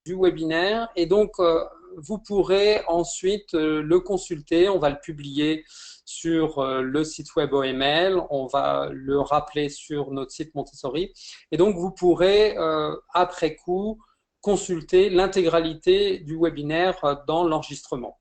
du webinaire et donc vous pourrez ensuite le consulter. On va le publier sur le site web OML, on va le rappeler sur notre site Montessori et donc vous pourrez après coup consulter l'intégralité du webinaire dans l'enregistrement.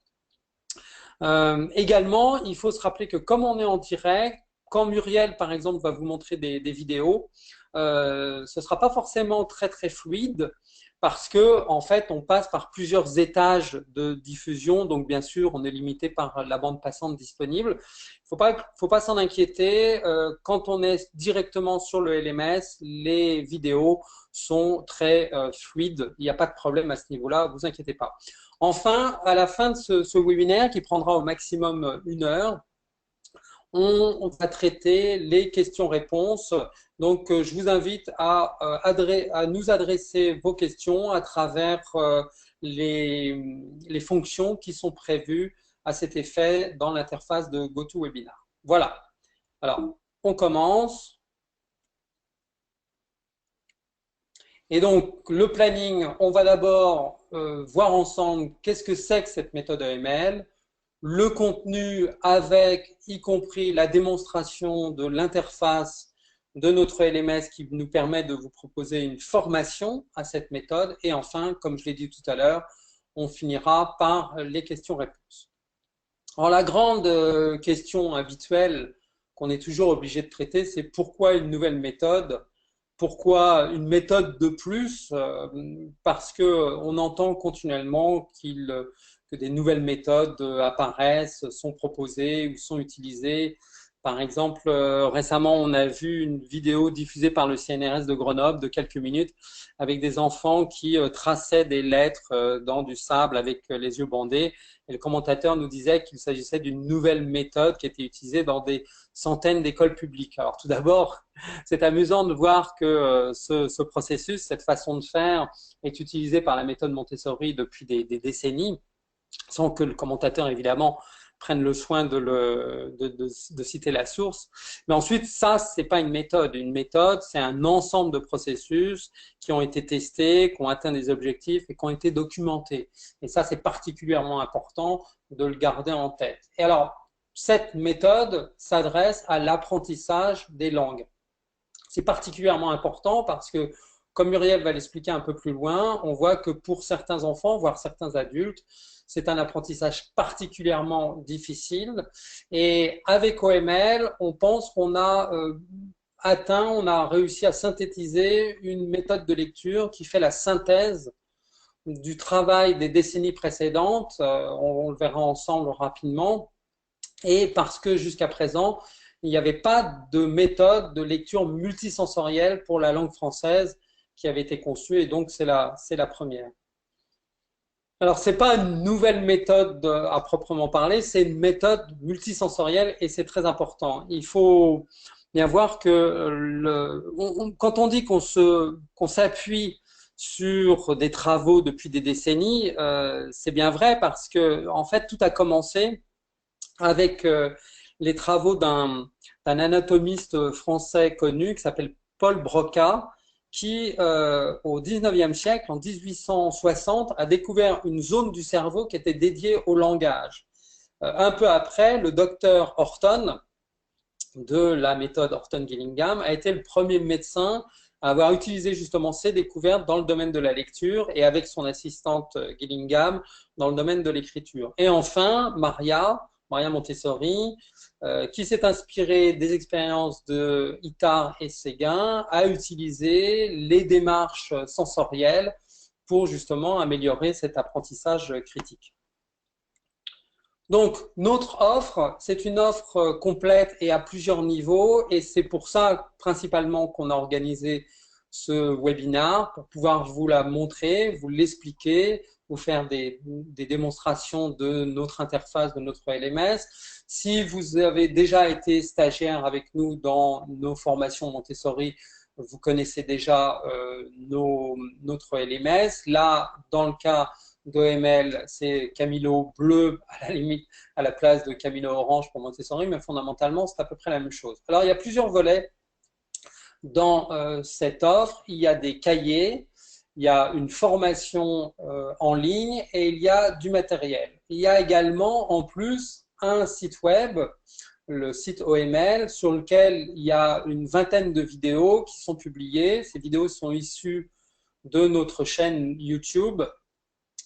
Également, il faut se rappeler que comme on est en direct, quand Muriel, par exemple, va vous montrer des vidéos, ce ne sera pas forcément très très fluide parce que en fait, on passe par plusieurs étages de diffusion. Donc, bien sûr, on est limité par la bande passante disponible. Faut pas s'en inquiéter. Quand on est directement sur le LMS, les vidéos sont très fluides. Il n'y a pas de problème à ce niveau-là. Vous inquiétez pas. Enfin, à la fin de ce webinaire, qui prendra au maximum 1 heure, on va traiter les questions-réponses. Donc, je vous invite à nous adresser vos questions à travers les fonctions qui sont prévues à cet effet dans l'interface de GoToWebinar. Voilà. Alors, on commence. Et donc, le planning, on va d'abord voir ensemble qu'est-ce que c'est que cette méthode EML, le contenu avec, y compris la démonstration de l'interface de notre LMS qui nous permet de vous proposer une formation à cette méthode. Et enfin, comme je l'ai dit tout à l'heure, on finira par les questions-réponses. Alors, la grande question habituelle qu'on est toujours obligé de traiter, c'est pourquoi une nouvelle méthode? Pourquoi une méthode de plus? Parce qu'on entend continuellement que des nouvelles méthodes apparaissent, sont proposées ou sont utilisées. Par exemple, récemment, on a vu une vidéo diffusée par le CNRS de Grenoble de quelques minutes avec des enfants qui traçaient des lettres dans du sable avec les yeux bandés. Et le commentateur nous disait qu'il s'agissait d'une nouvelle méthode qui était utilisée dans des centaines d'écoles publiques. Alors tout d'abord, c'est amusant de voir que ce processus, cette façon de faire, est utilisé par la méthode Montessori depuis des décennies, sans que le commentateur, évidemment, prenne le soin de citer la source. Mais ensuite, ça, c'est pas une méthode. Une méthode, c'est un ensemble de processus qui ont été testés, qui ont atteint des objectifs et qui ont été documentés. Et ça, c'est particulièrement important de le garder en tête. Et alors, cette méthode s'adresse à l'apprentissage des langues. C'est particulièrement important parce que, comme Muriel va l'expliquer un peu plus loin, on voit que pour certains enfants, voire certains adultes, c'est un apprentissage particulièrement difficile. Et avec OML, on pense qu'on a on a réussi à synthétiser une méthode de lecture qui fait la synthèse du travail des décennies précédentes. On le verra ensemble rapidement. Et parce que jusqu'à présent, il n'y avait pas de méthode de lecture multisensorielle pour la langue française qui avait été conçue, et donc c'est la première. Alors, ce n'est pas une nouvelle méthode à proprement parler, c'est une méthode multisensorielle et c'est très important. Il faut bien voir que quand on dit qu'on s'appuie sur des travaux depuis des décennies, c'est bien vrai parce que en fait tout a commencé avec les travaux d'un anatomiste français connu qui s'appelle Paul Broca, qui au 19e siècle, en 1860, a découvert une zone du cerveau qui était dédiée au langage. Un peu après, le docteur Horton, de la méthode Horton-Gillingham, a été le premier médecin à avoir utilisé justement ces découvertes dans le domaine de la lecture et avec son assistante Gillingham dans le domaine de l'écriture. Et enfin, Maria Montessori, qui s'est inspirée des expériences de Itard et Séguin, a utilisé les démarches sensorielles pour justement améliorer cet apprentissage critique. Donc, notre offre, c'est une offre complète et à plusieurs niveaux, et c'est pour ça principalement qu'on a organisé ce webinaire, pour pouvoir vous la montrer, vous l'expliquer, vous faire des démonstrations de notre interface, de notre LMS. Si vous avez déjà été stagiaire avec nous dans nos formations Montessori, vous connaissez déjà notre LMS. Là, dans le cas d'OML, c'est Camilo bleu à la limite à la place de Camilo orange pour Montessori, mais fondamentalement, c'est à peu près la même chose. Alors, il y a plusieurs volets dans cette offre. Il y a des cahiers, il y a une formation en ligne et il y a du matériel. Il y a également en plus un site web, le site OML, sur lequel il y a une vingtaine de vidéos qui sont publiées. Ces vidéos sont issues de notre chaîne YouTube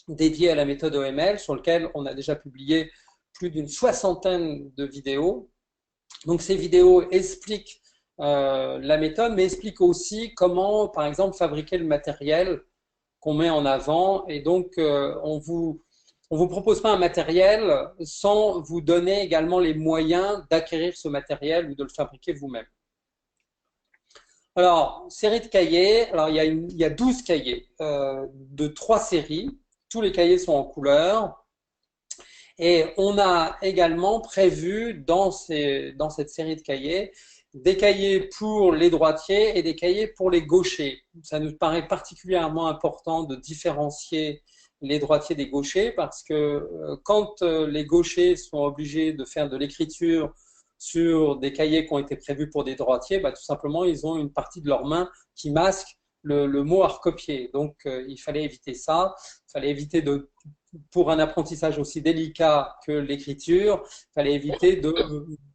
dédiée à la méthode OML, sur lequel on a déjà publié plus d'une soixantaine de vidéos. Donc ces vidéos expliquent la méthode, mais expliquent aussi comment, par exemple, fabriquer le matériel qu'on met en avant. Et donc, on vous propose pas un matériel sans vous donner également les moyens d'acquérir ce matériel ou de le fabriquer vous-même. Alors, série de cahiers. Alors, il y a 12 cahiers de 3 séries. Tous les cahiers sont en couleur. Et on a également prévu dans cette série de cahiers des cahiers pour les droitiers et des cahiers pour les gauchers. Ça nous paraît particulièrement important de différencier les droitiers des gauchers parce que quand les gauchers sont obligés de faire de l'écriture sur des cahiers qui ont été prévus pour des droitiers, bah, tout simplement, ils ont une partie de leur main qui masque le mot à recopier. Donc, il fallait éviter ça. Il fallait éviter pour un apprentissage aussi délicat que l'écriture, il fallait éviter de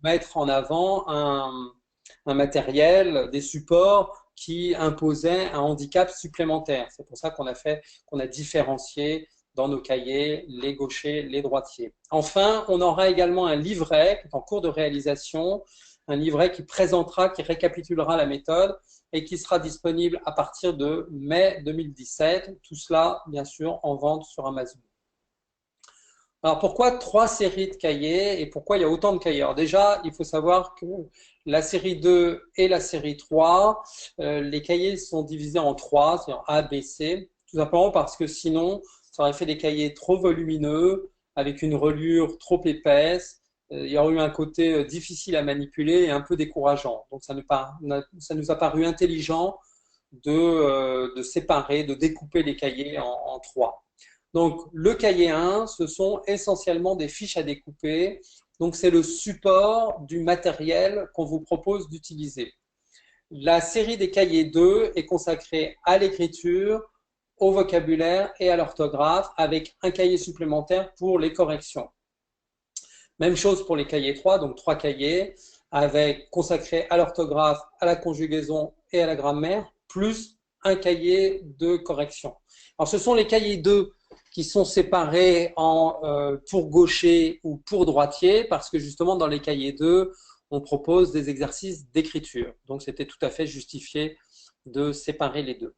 mettre en avant un matériel, des supports qui imposaient un handicap supplémentaire. C'est pour ça qu'on a différencié dans nos cahiers les gauchers, les droitiers. Enfin, on aura également un livret qui est en cours de réalisation, un livret qui présentera, qui récapitulera la méthode et qui sera disponible à partir de mai 2017. Tout cela, bien sûr, en vente sur Amazon. Alors pourquoi 3 séries de cahiers et pourquoi il y a autant de cahiers? Alors déjà, il faut savoir que la série 2 et la série 3, les cahiers sont divisés en 3, c'est-à-dire A, B, C, tout simplement parce que sinon, ça aurait fait des cahiers trop volumineux, avec une relure trop épaisse, il y aurait eu un côté difficile à manipuler et un peu décourageant. Donc ça nous a paru intelligent de séparer, de découper les cahiers en 3. Donc, le cahier 1, ce sont essentiellement des fiches à découper. Donc, c'est le support du matériel qu'on vous propose d'utiliser. La série des cahiers 2 est consacrée à l'écriture, au vocabulaire et à l'orthographe, avec un cahier supplémentaire pour les corrections. Même chose pour les cahiers 3, donc 3 cahiers, avec consacrés à l'orthographe, à la conjugaison et à la grammaire, plus un cahier de correction. Alors, ce sont les cahiers 2 qui sont séparés pour gaucher ou pour droitier, parce que justement dans les cahiers 2, on propose des exercices d'écriture. Donc c'était tout à fait justifié de séparer les deux.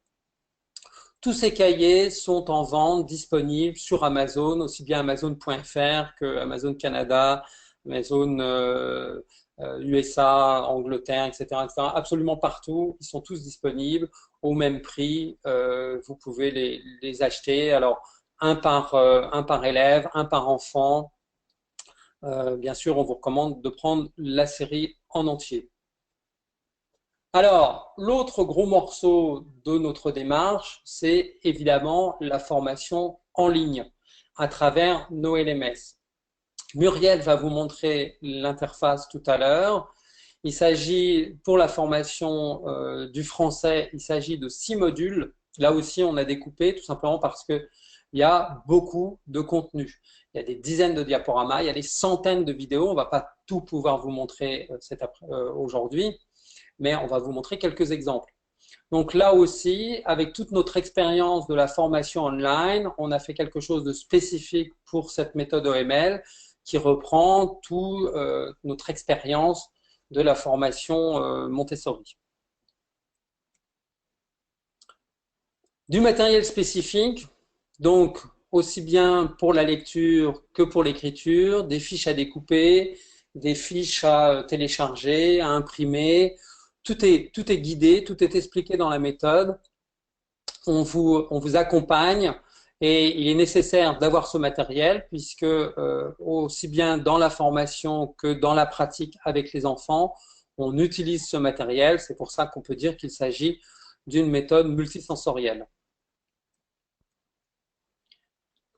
Tous ces cahiers sont en vente, disponibles sur Amazon, aussi bien Amazon.fr que Amazon Canada, Amazon USA, Angleterre, etc., etc. Absolument partout, ils sont tous disponibles au même prix. Vous pouvez les acheter. Alors, un par élève, un par enfant. Bien sûr, on vous recommande de prendre la série en entier. Alors, l'autre gros morceau de notre démarche, c'est évidemment la formation en ligne à travers nos LMS. Muriel va vous montrer l'interface tout à l'heure. Il s'agit, pour la formation du français, il s'agit de 6 modules. Là aussi, on a découpé tout simplement parce que il y a beaucoup de contenu. Il y a des dizaines de diaporamas, il y a des centaines de vidéos. On ne va pas tout pouvoir vous montrer aujourd'hui, mais on va vous montrer quelques exemples. Donc là aussi, avec toute notre expérience de la formation online, on a fait quelque chose de spécifique pour cette méthode OML qui reprend toute notre expérience de la formation Montessori. Du matériel spécifique, donc aussi bien pour la lecture que pour l'écriture, des fiches à découper, des fiches à télécharger, à imprimer. Tout est guidé, tout est expliqué dans la méthode. On vous accompagne et il est nécessaire d'avoir ce matériel puisque aussi bien dans la formation que dans la pratique avec les enfants, on utilise ce matériel. C'est pour ça qu'on peut dire qu'il s'agit d'une méthode multisensorielle.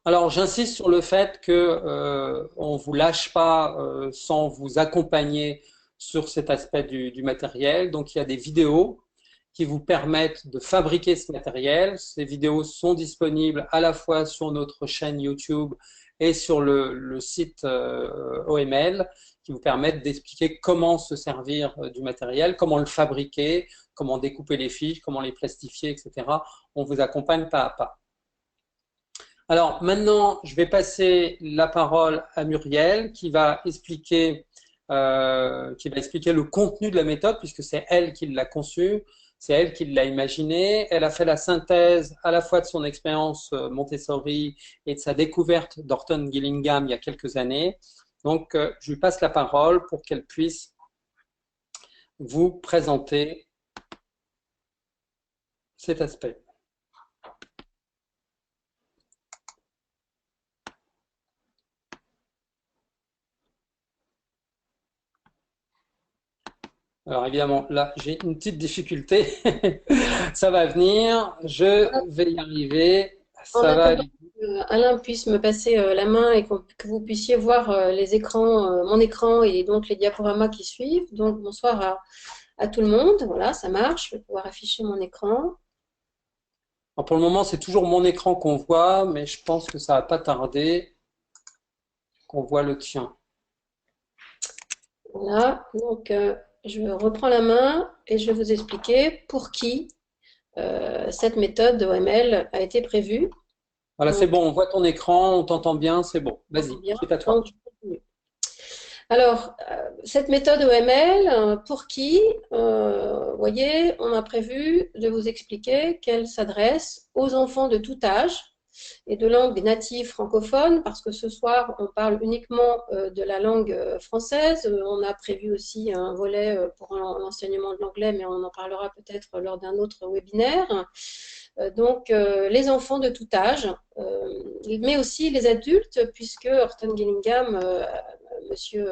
Alors, j'insiste sur le fait que on vous lâche pas sans vous accompagner sur cet aspect du matériel. Donc, il y a des vidéos qui vous permettent de fabriquer ce matériel. Ces vidéos sont disponibles à la fois sur notre chaîne YouTube et sur le site OML, qui vous permettent d'expliquer comment se servir du matériel, comment le fabriquer, comment découper les fiches, comment les plastifier, etc. On vous accompagne pas à pas. Alors maintenant, je vais passer la parole à Muriel qui va expliquer le contenu de la méthode, puisque c'est elle qui l'a conçue, c'est elle qui l'a imaginée. Elle a fait la synthèse à la fois de son expérience Montessori et de sa découverte d'Orton Gillingham il y a quelques années. Donc, je lui passe la parole pour qu'elle puisse vous présenter cet aspect. Alors évidemment, là, j'ai une petite difficulté. Ça va venir, je vais y arriver. En Ça va attendant aller. que Alain puisse me passer la main et que vous puissiez voir les écrans, mon écran et donc les diaporamas qui suivent. Donc bonsoir à tout le monde. Voilà, ça marche. Je vais pouvoir afficher mon écran. Alors, pour le moment, c'est toujours mon écran qu'on voit, mais je pense que ça va pas tarder qu'on voit le tien. Voilà, donc je reprends la main et je vais vous expliquer pour qui cette méthode OML a été prévue. Voilà, c'est Donc, bon, on voit ton écran, on t'entend bien, c'est bon. on entend Vas-y, bien. c'est à toi. Donc, je continue. Alors, cette méthode OML, pour qui, vous voyez, on a prévu de vous expliquer qu'elle s'adresse aux enfants de tout âge et de langue native francophone, parce que ce soir, on parle uniquement de la langue française. On a prévu aussi un volet pour l'enseignement de l'anglais, mais on en parlera peut-être lors d'un autre webinaire. Donc, les enfants de tout âge, mais aussi les adultes, puisque Orton Gillingham, monsieur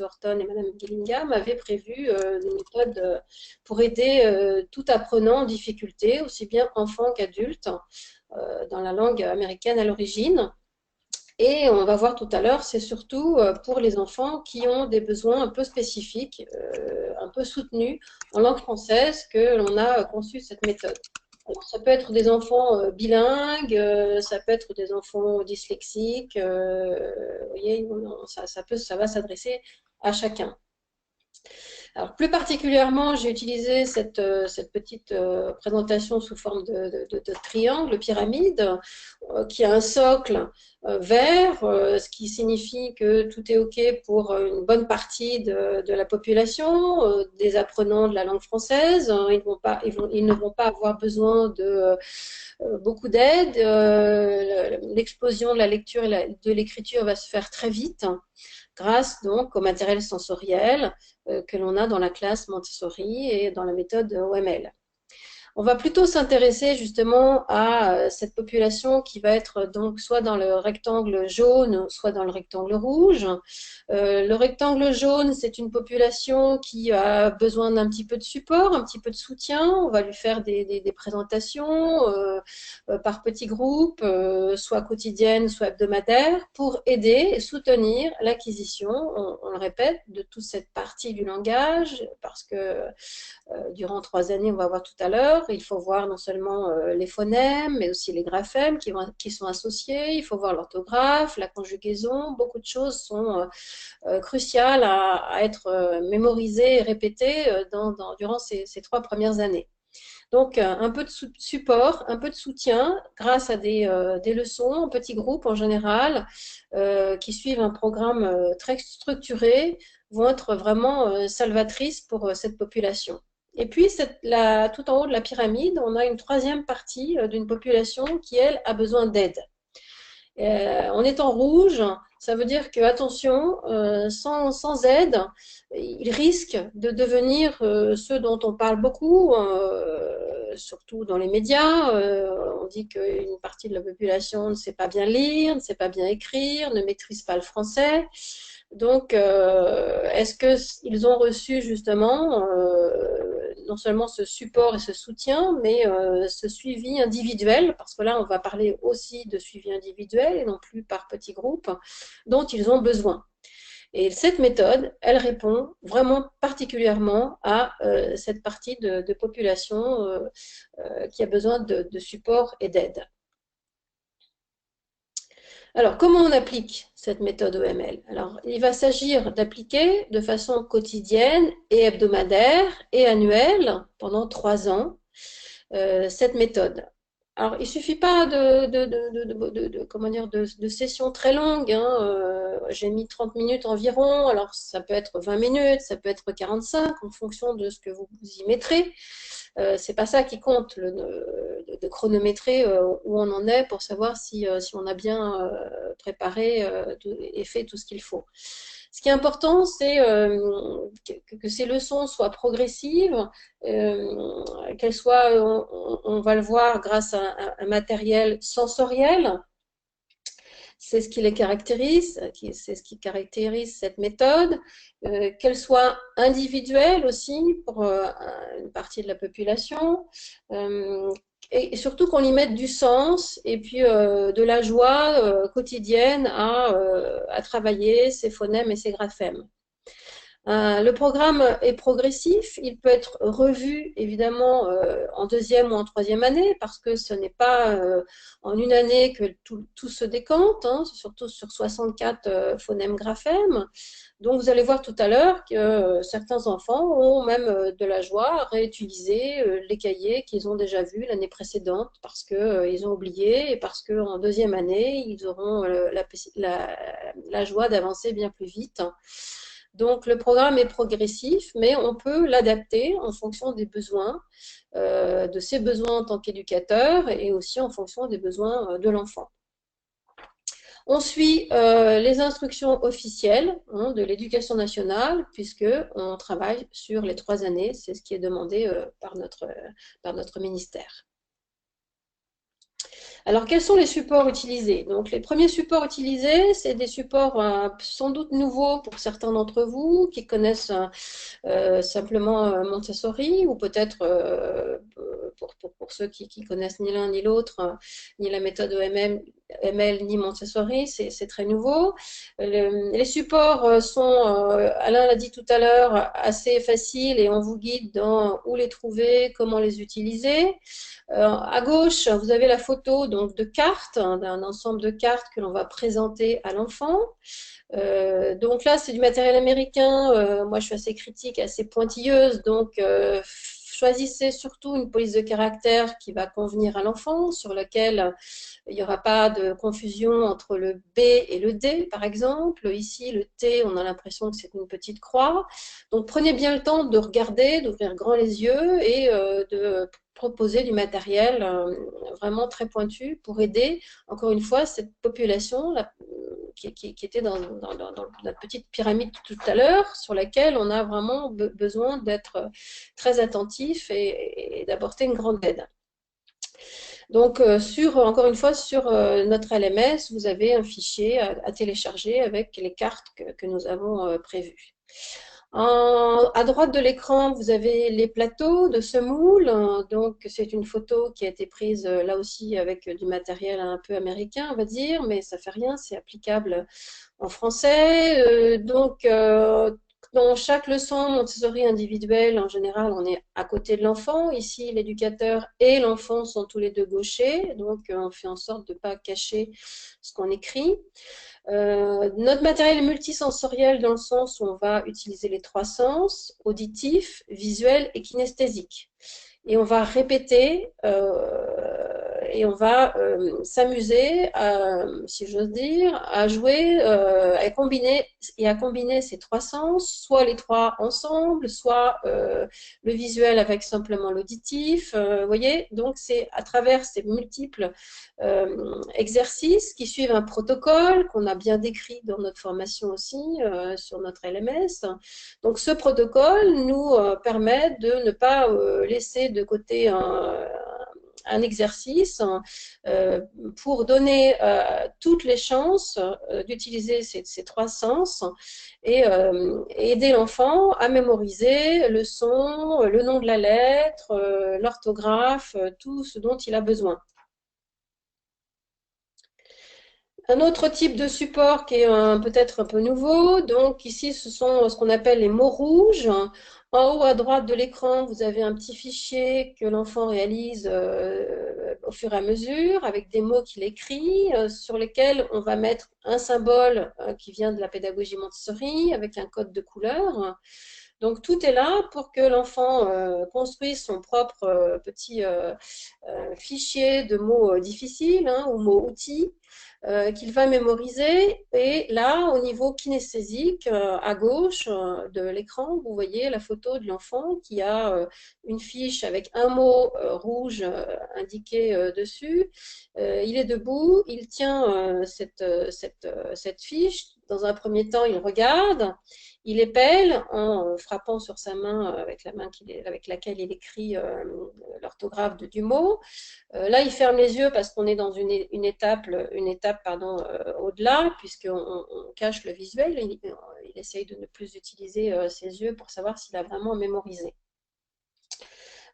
Horton et Madame Gillingham avaient prévu une méthode pour aider tout apprenant en difficulté, aussi bien enfant qu'adulte, dans la langue américaine à l'origine. Et on va voir tout à l'heure, c'est surtout pour les enfants qui ont des besoins un peu spécifiques, un peu soutenus en langue française que l'on a conçu cette méthode. Alors, ça peut être des enfants bilingues, ça peut être des enfants dyslexiques, vous voyez, ça va s'adresser à chacun. Alors, plus particulièrement, j'ai utilisé cette petite présentation sous forme de triangle, pyramide, qui a un socle vert, ce qui signifie que tout est OK pour une bonne partie de la population, des apprenants de la langue française. Ils ne vont pas avoir besoin de beaucoup d'aide. L'explosion de la lecture et de l'écriture va se faire très vite, grâce donc au matériel sensoriel que l'on a dans la classe Montessori et dans la méthode OML. On va plutôt s'intéresser justement à cette population qui va être donc soit dans le rectangle jaune, soit dans le rectangle rouge. Le rectangle jaune, c'est une population qui a besoin d'un petit peu de support, un petit peu de soutien. On va lui faire des présentations par petits groupes, soit quotidiennes, soit hebdomadaires, pour aider et soutenir l'acquisition, on le répète, de toute cette partie du langage, parce que durant 3 années, on va voir tout à l'heure, il faut voir non seulement les phonèmes, mais aussi les graphèmes qui sont associés, il faut voir l'orthographe, la conjugaison, beaucoup de choses sont cruciales à être mémorisées et répétées durant ces 3 premières années. Donc, un peu de support, un peu de soutien grâce à des leçons en petits groupes en général qui suivent un programme très structuré vont être vraiment salvatrices pour cette population. Et puis, tout en haut de la pyramide, on a une troisième partie d'une population qui, elle, a besoin d'aide. On est en rouge, ça veut dire que, attention, sans aide, ils risquent de devenir ceux dont on parle beaucoup, surtout dans les médias. On dit qu'une partie de la population ne sait pas bien lire, ne sait pas bien écrire, ne maîtrise pas le français. Donc, est-ce qu'ils ont reçu justement non seulement ce support et ce soutien, mais ce suivi individuel, parce que là, on va parler aussi de suivi individuel et non plus par petits groupes, dont ils ont besoin. Et cette méthode, elle répond vraiment particulièrement à cette partie de population qui a besoin de support et d'aide. Alors, comment on applique cette méthode OML? Alors, il va s'agir d'appliquer de façon quotidienne et hebdomadaire et annuelle pendant 3 ans cette méthode. Alors, il ne suffit pas comment dire, de sessions très longues, hein. J'ai mis 30 minutes environ. Alors, ça peut être 20 minutes, ça peut être 45 en fonction de ce que vous y mettrez. C'est pas ça qui compte, de chronométrer où on en est pour savoir si on a bien préparé et fait tout ce qu'il faut. Ce qui est important, c'est que ces leçons soient progressives, qu'elles soient, on va le voir, grâce à un matériel sensoriel. C'est ce qui les caractérise, c'est ce qui caractérise cette méthode, qu'elle soit individuelle aussi pour une partie de la population, et surtout qu'on y mette du sens et puis de la joie quotidienne à travailler ces phonèmes et ces graphèmes. Le programme est progressif, il peut être revu évidemment en deuxième ou en troisième année parce que ce n'est pas en une année que tout se décante, hein, surtout sur 64 phonèmes graphèmes. Donc vous allez voir tout à l'heure que certains enfants ont même de la joie à réutiliser les cahiers qu'ils ont déjà vus l'année précédente parce qu'ils ont oublié et parce qu'en deuxième année, ils auront la joie d'avancer bien plus vite. Donc le programme est progressif, mais on peut l'adapter en fonction des besoins, de ses besoins en tant qu'éducateur et aussi en fonction des besoins de l'enfant. On suit les instructions officielles hein, de l'éducation nationale, puisqu'on travaille sur les 3 années, c'est ce qui est demandé par notre ministère. Alors, quels sont les supports utilisés? Donc, les premiers supports utilisés, c'est des supports sans doute nouveaux pour certains d'entre vous qui connaissent simplement Montessori, ou peut-être pour ceux qui connaissent ni l'un ni l'autre, ni la méthode OML ni Montessori, c'est très nouveau. Les supports sont, Alain l'a dit tout à l'heure, assez faciles et on vous guide dans où les trouver, comment les utiliser. À gauche, vous avez la photo donc, de cartes, hein, d'un ensemble de cartes que l'on va présenter à l'enfant. Donc là, c'est du matériel américain. Moi, je suis assez critique, assez pointilleuse. Donc, choisissez surtout une police de caractère qui va convenir à l'enfant, sur laquelle il n'y aura pas de confusion entre le B et le D, par exemple. Ici, le T, on a l'impression que c'est une petite croix. Donc, prenez bien le temps de regarder, d'ouvrir grand les yeux et de proposer du matériel vraiment très pointu pour aider, encore une fois, cette population qui était dans la petite pyramide tout à l'heure, sur laquelle on a vraiment besoin d'être très attentif et d'apporter une grande aide. Donc, encore une fois, sur notre LMS, vous avez un fichier à télécharger avec les cartes que nous avons prévues. À droite de l'écran, vous avez les plateaux de semoule. Donc, c'est une photo qui a été prise là aussi avec du matériel un peu américain, on va dire, mais ça fait rien, c'est applicable en français. Dans chaque leçon Montessori individuelle, en général, on est à côté de l'enfant. Ici, l'éducateur et l'enfant sont tous les deux gauchers, donc on fait en sorte de ne pas cacher ce qu'on écrit. Notre matériel est multisensoriel dans le sens où on va utiliser les 3 sens, auditif, visuel et kinesthésique. Et on va répéter et on va s'amuser, si j'ose dire, à jouer, à combiner ces 3 sens, soit les 3 ensemble, soit le visuel avec simplement l'auditif. Vous voyez, donc c'est à travers ces multiples exercices qui suivent un protocole qu'on a bien décrit dans notre formation aussi sur notre LMS. Donc ce protocole nous permet de ne pas laisser de côté un exercice pour donner toutes les chances d'utiliser ces 3 sens et aider l'enfant à mémoriser le son, le nom de la lettre, l'orthographe, tout ce dont il a besoin. Un autre type de support qui est peut-être un peu nouveau, donc ici ce sont ce qu'on appelle les mots rouges. En haut à droite de l'écran, vous avez un petit fichier que l'enfant réalise au fur et à mesure avec des mots qu'il écrit sur lesquels on va mettre un symbole qui vient de la pédagogie Montessori avec un code de couleur. Donc tout est là pour que l'enfant construise son propre petit fichier de mots difficiles ou mots outils qu'il va mémoriser. Et là, au niveau kinesthésique, à gauche de l'écran, vous voyez la photo de l'enfant qui a une fiche avec un mot rouge indiqué dessus. Il est debout, il tient cette fiche. Dans un premier temps, il regarde, il épelle en frappant sur sa main avec la main avec laquelle il écrit l'orthographe du mot. Là, il ferme les yeux parce qu'on est dans une étape pardon, au-delà, puisqu'on on cache le visuel. Il essaye de ne plus utiliser ses yeux pour savoir s'il a vraiment mémorisé.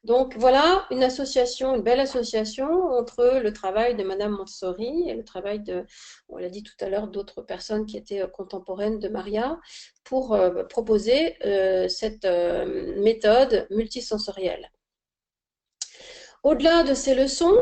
Donc voilà une association, une belle association entre le travail de Madame Montessori et le travail de, on l'a dit tout à l'heure, d'autres personnes qui étaient contemporaines de Maria pour proposer cette méthode multisensorielle. Au-delà de ces leçons,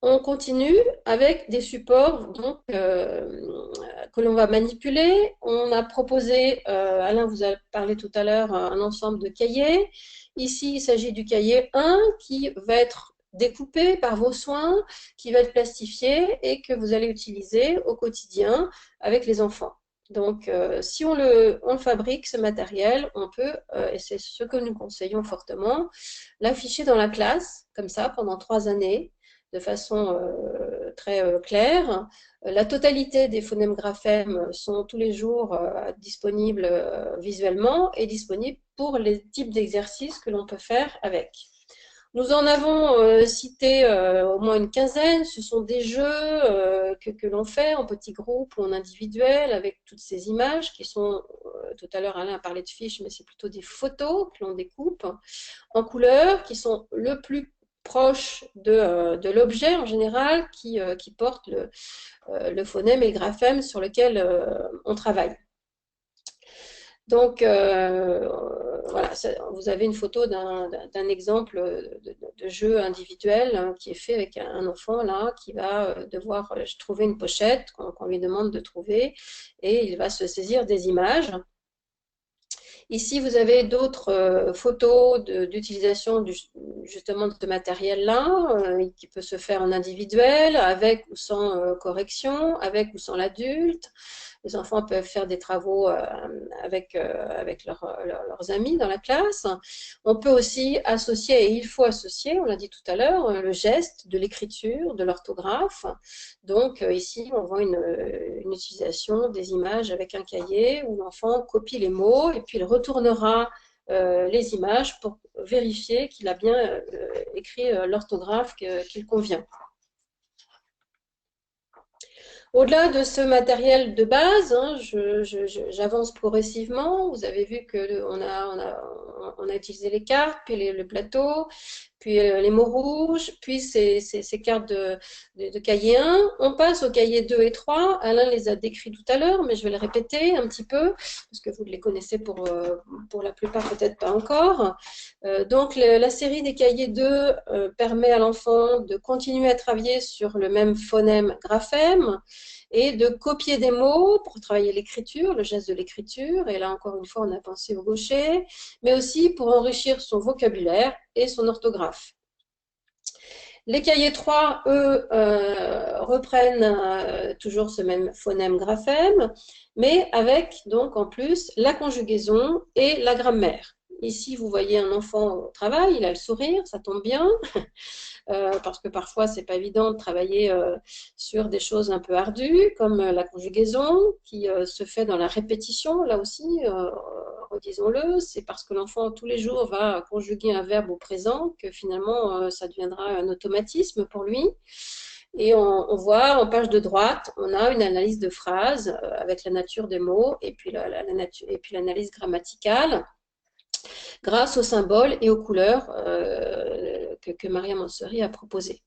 on continue avec des supports donc, que l'on va manipuler. On a proposé, Alain vous a parlé tout à l'heure, un ensemble de cahiers. Ici, il s'agit du cahier 1 qui va être découpé par vos soins, qui va être plastifié et que vous allez utiliser au quotidien avec les enfants. Donc, si on le fabrique, ce matériel, on peut, et c'est ce que nous conseillons fortement, l'afficher dans la classe, comme ça, pendant 3 années, de façon très claire. La totalité des phonèmes graphèmes sont tous les jours disponibles visuellement et disponibles pour les types d'exercices que l'on peut faire avec. Nous en avons cité au moins une quinzaine. Ce sont des jeux que l'on fait en petits groupes ou en individuel avec toutes ces images qui sont, tout à l'heure Alain a parlé de fiches, mais c'est plutôt des photos que l'on découpe en couleurs qui sont le plus proches de l'objet en général qui porte le phonème et le graphème sur lequel on travaille. Donc, voilà, vous avez une photo d'un exemple de jeu individuel qui est fait avec un enfant là qui va devoir trouver une pochette qu'on lui demande de trouver et il va se saisir des images. Ici, vous avez d'autres photos d'utilisation justement de ce matériel-là, qui peut se faire en individuel, avec ou sans correction, avec ou sans l'adulte. Les enfants peuvent faire des travaux avec leurs amis dans la classe. On peut aussi associer, et il faut associer, on l'a dit tout à l'heure, le geste de l'écriture, de l'orthographe. Donc ici, on voit une utilisation des images avec un cahier où l'enfant copie les mots et puis il retournera les images pour vérifier qu'il a bien écrit l'orthographe qu'il convient. Au-delà de ce matériel de base, j'avance progressivement. Vous avez vu qu'on a utilisé les cartes, puis le plateau, puis les mots rouges, puis ces cartes de cahier 1. On passe au cahier 2 et 3. Alain les a décrits tout à l'heure, mais je vais les répéter un petit peu, parce que vous les connaissez pour la plupart peut-être pas encore. Donc la série des cahiers 2 permet à l'enfant de continuer à travailler sur le même phonème graphème, et de copier des mots pour travailler l'écriture, le geste de l'écriture, et là encore une fois on a pensé au gaucher, mais aussi pour enrichir son vocabulaire et son orthographe. Les cahiers 3, eux, reprennent toujours ce même phonème graphème, mais avec donc en plus la conjugaison et la grammaire. Ici, vous voyez un enfant au travail, il a le sourire, ça tombe bien. Parce que parfois, c'est pas évident de travailler sur des choses un peu ardues, comme la conjugaison, qui se fait dans la répétition, là aussi, redisons-le, c'est parce que l'enfant, tous les jours, va conjuguer un verbe au présent que finalement, ça deviendra un automatisme pour lui. Et on voit en page de droite, on a une analyse de phrases avec la nature des mots et puis l'analyse grammaticale grâce aux symboles et aux couleurs que Maria Montessori a proposées.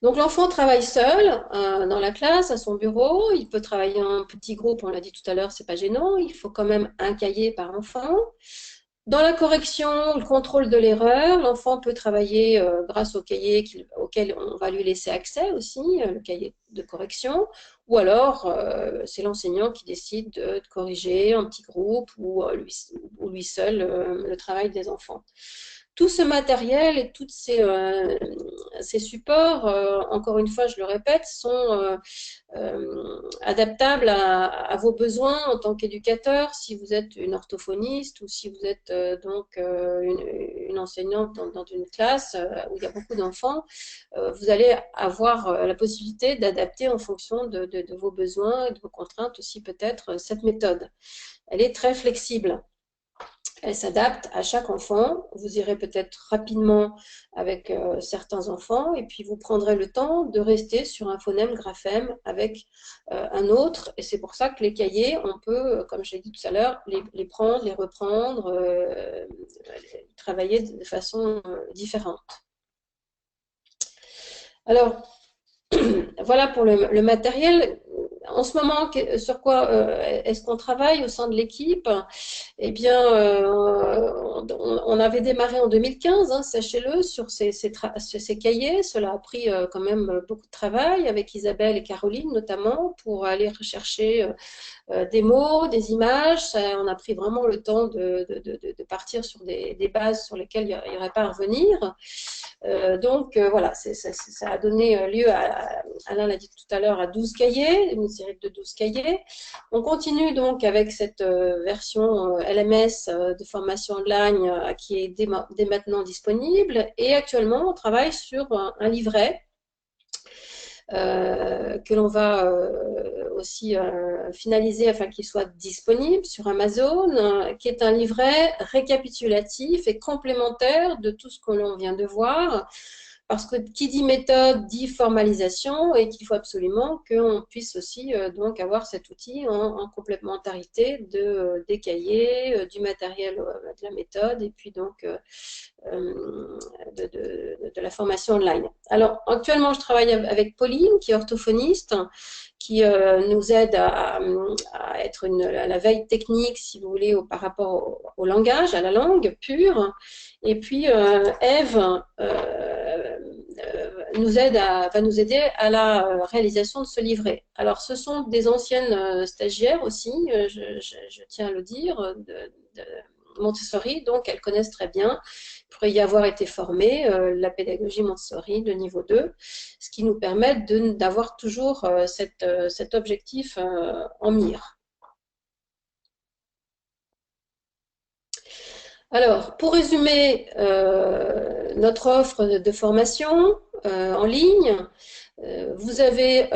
Donc l'enfant travaille seul dans la classe, à son bureau. Il peut travailler en petit groupe, on l'a dit tout à l'heure, c'est pas gênant. Il faut quand même un cahier par enfant. Dans la correction, le contrôle de l'erreur, l'enfant peut travailler grâce au cahier auquel on va lui laisser accès aussi, le cahier de correction, ou alors c'est l'enseignant qui décide de corriger en petit groupe ou lui seul le travail des enfants. Tout ce matériel et tous ces supports, encore une fois, je le répète, sont adaptables à vos besoins en tant qu'éducateur, si vous êtes une orthophoniste ou si vous êtes une enseignante dans une classe où il y a beaucoup d'enfants, vous allez avoir la possibilité d'adapter en fonction de vos besoins et de vos contraintes aussi peut-être cette méthode. Elle est très flexible. Elle s'adapte à chaque enfant. Vous irez peut-être rapidement avec certains enfants et puis vous prendrez le temps de rester sur un phonème graphème avec un autre. Et c'est pour ça que les cahiers, on peut, comme j'ai dit tout à l'heure, les prendre, les reprendre, travailler de façon différente. Alors, voilà pour le matériel. En ce moment, sur quoi est-ce qu'on travaille au sein de l'équipe? Eh bien, on avait démarré en 2015, hein, sachez-le, sur ces cahiers. Cela a pris quand même beaucoup de travail avec Isabelle et Caroline notamment pour aller rechercher des mots, des images. On a pris vraiment le temps de partir sur des bases sur lesquelles il n'y aurait pas à revenir. Donc voilà, ça a donné lieu Alain l'a dit tout à l'heure, à 12 cahiers, une série de 12 cahiers. On continue donc avec cette version LMS de formation online qui est dès maintenant disponible. Et actuellement, on travaille sur un livret que l'on va aussi finaliser afin qu'il soit disponible sur Amazon, qui est un livret récapitulatif et complémentaire de tout ce que l'on vient de voir. Parce que qui dit méthode dit formalisation et qu'il faut absolument qu'on puisse aussi donc avoir cet outil en complémentarité des cahiers, du matériel de la méthode et puis donc de la formation online. Alors actuellement je travaille avec Pauline qui est orthophoniste, qui nous aide à être à la veille technique, si vous voulez, par rapport au langage, à la langue pure. Et puis Ève va nous aider à la réalisation de ce livret. Alors ce sont des anciennes stagiaires aussi, je tiens à le dire, de Montessori, donc elles connaissent très bien, pourraient y avoir été formées, la pédagogie Montessori de niveau 2, ce qui nous permet d'avoir toujours cet objectif en mire. Alors, pour résumer notre offre de formation en ligne, vous avez,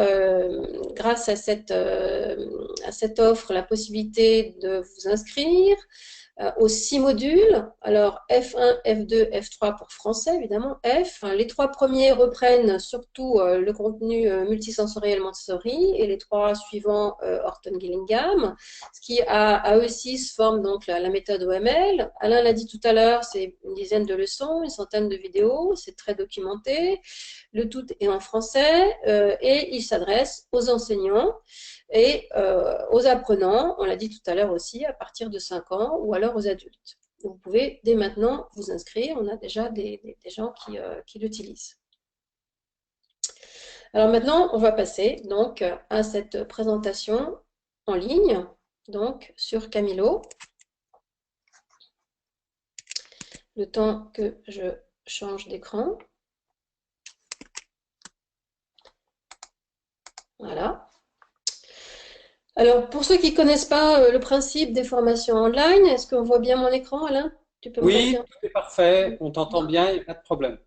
grâce à cette offre, la possibilité de vous inscrire aux 6 modules. Alors, F1, F2, F3 pour français, évidemment, F. Les 3 premiers reprennent surtout le contenu multisensoriel Montessori et les 3 suivants Orton-Gillingham, ce qui à eux 6 forme donc la méthode OML. Alain l'a dit tout à l'heure, c'est une dizaine de leçons, une centaine de vidéos, c'est très documenté. Le tout est en français et il s'adresse aux enseignants et aux apprenants, on l'a dit tout à l'heure aussi, à partir de 5 ans ou alors aux adultes. Vous pouvez dès maintenant vous inscrire, on a déjà des gens qui l'utilisent. Alors maintenant, on va passer donc à cette présentation en ligne, donc sur Camilo. Le temps que je change d'écran. Voilà. Alors, pour ceux qui ne connaissent pas le principe des formations online, est-ce qu'on voit bien mon écran, Alain? Tu peux me Oui, confirmer? tout est parfait, on t'entend bien, il n'y a pas de problème.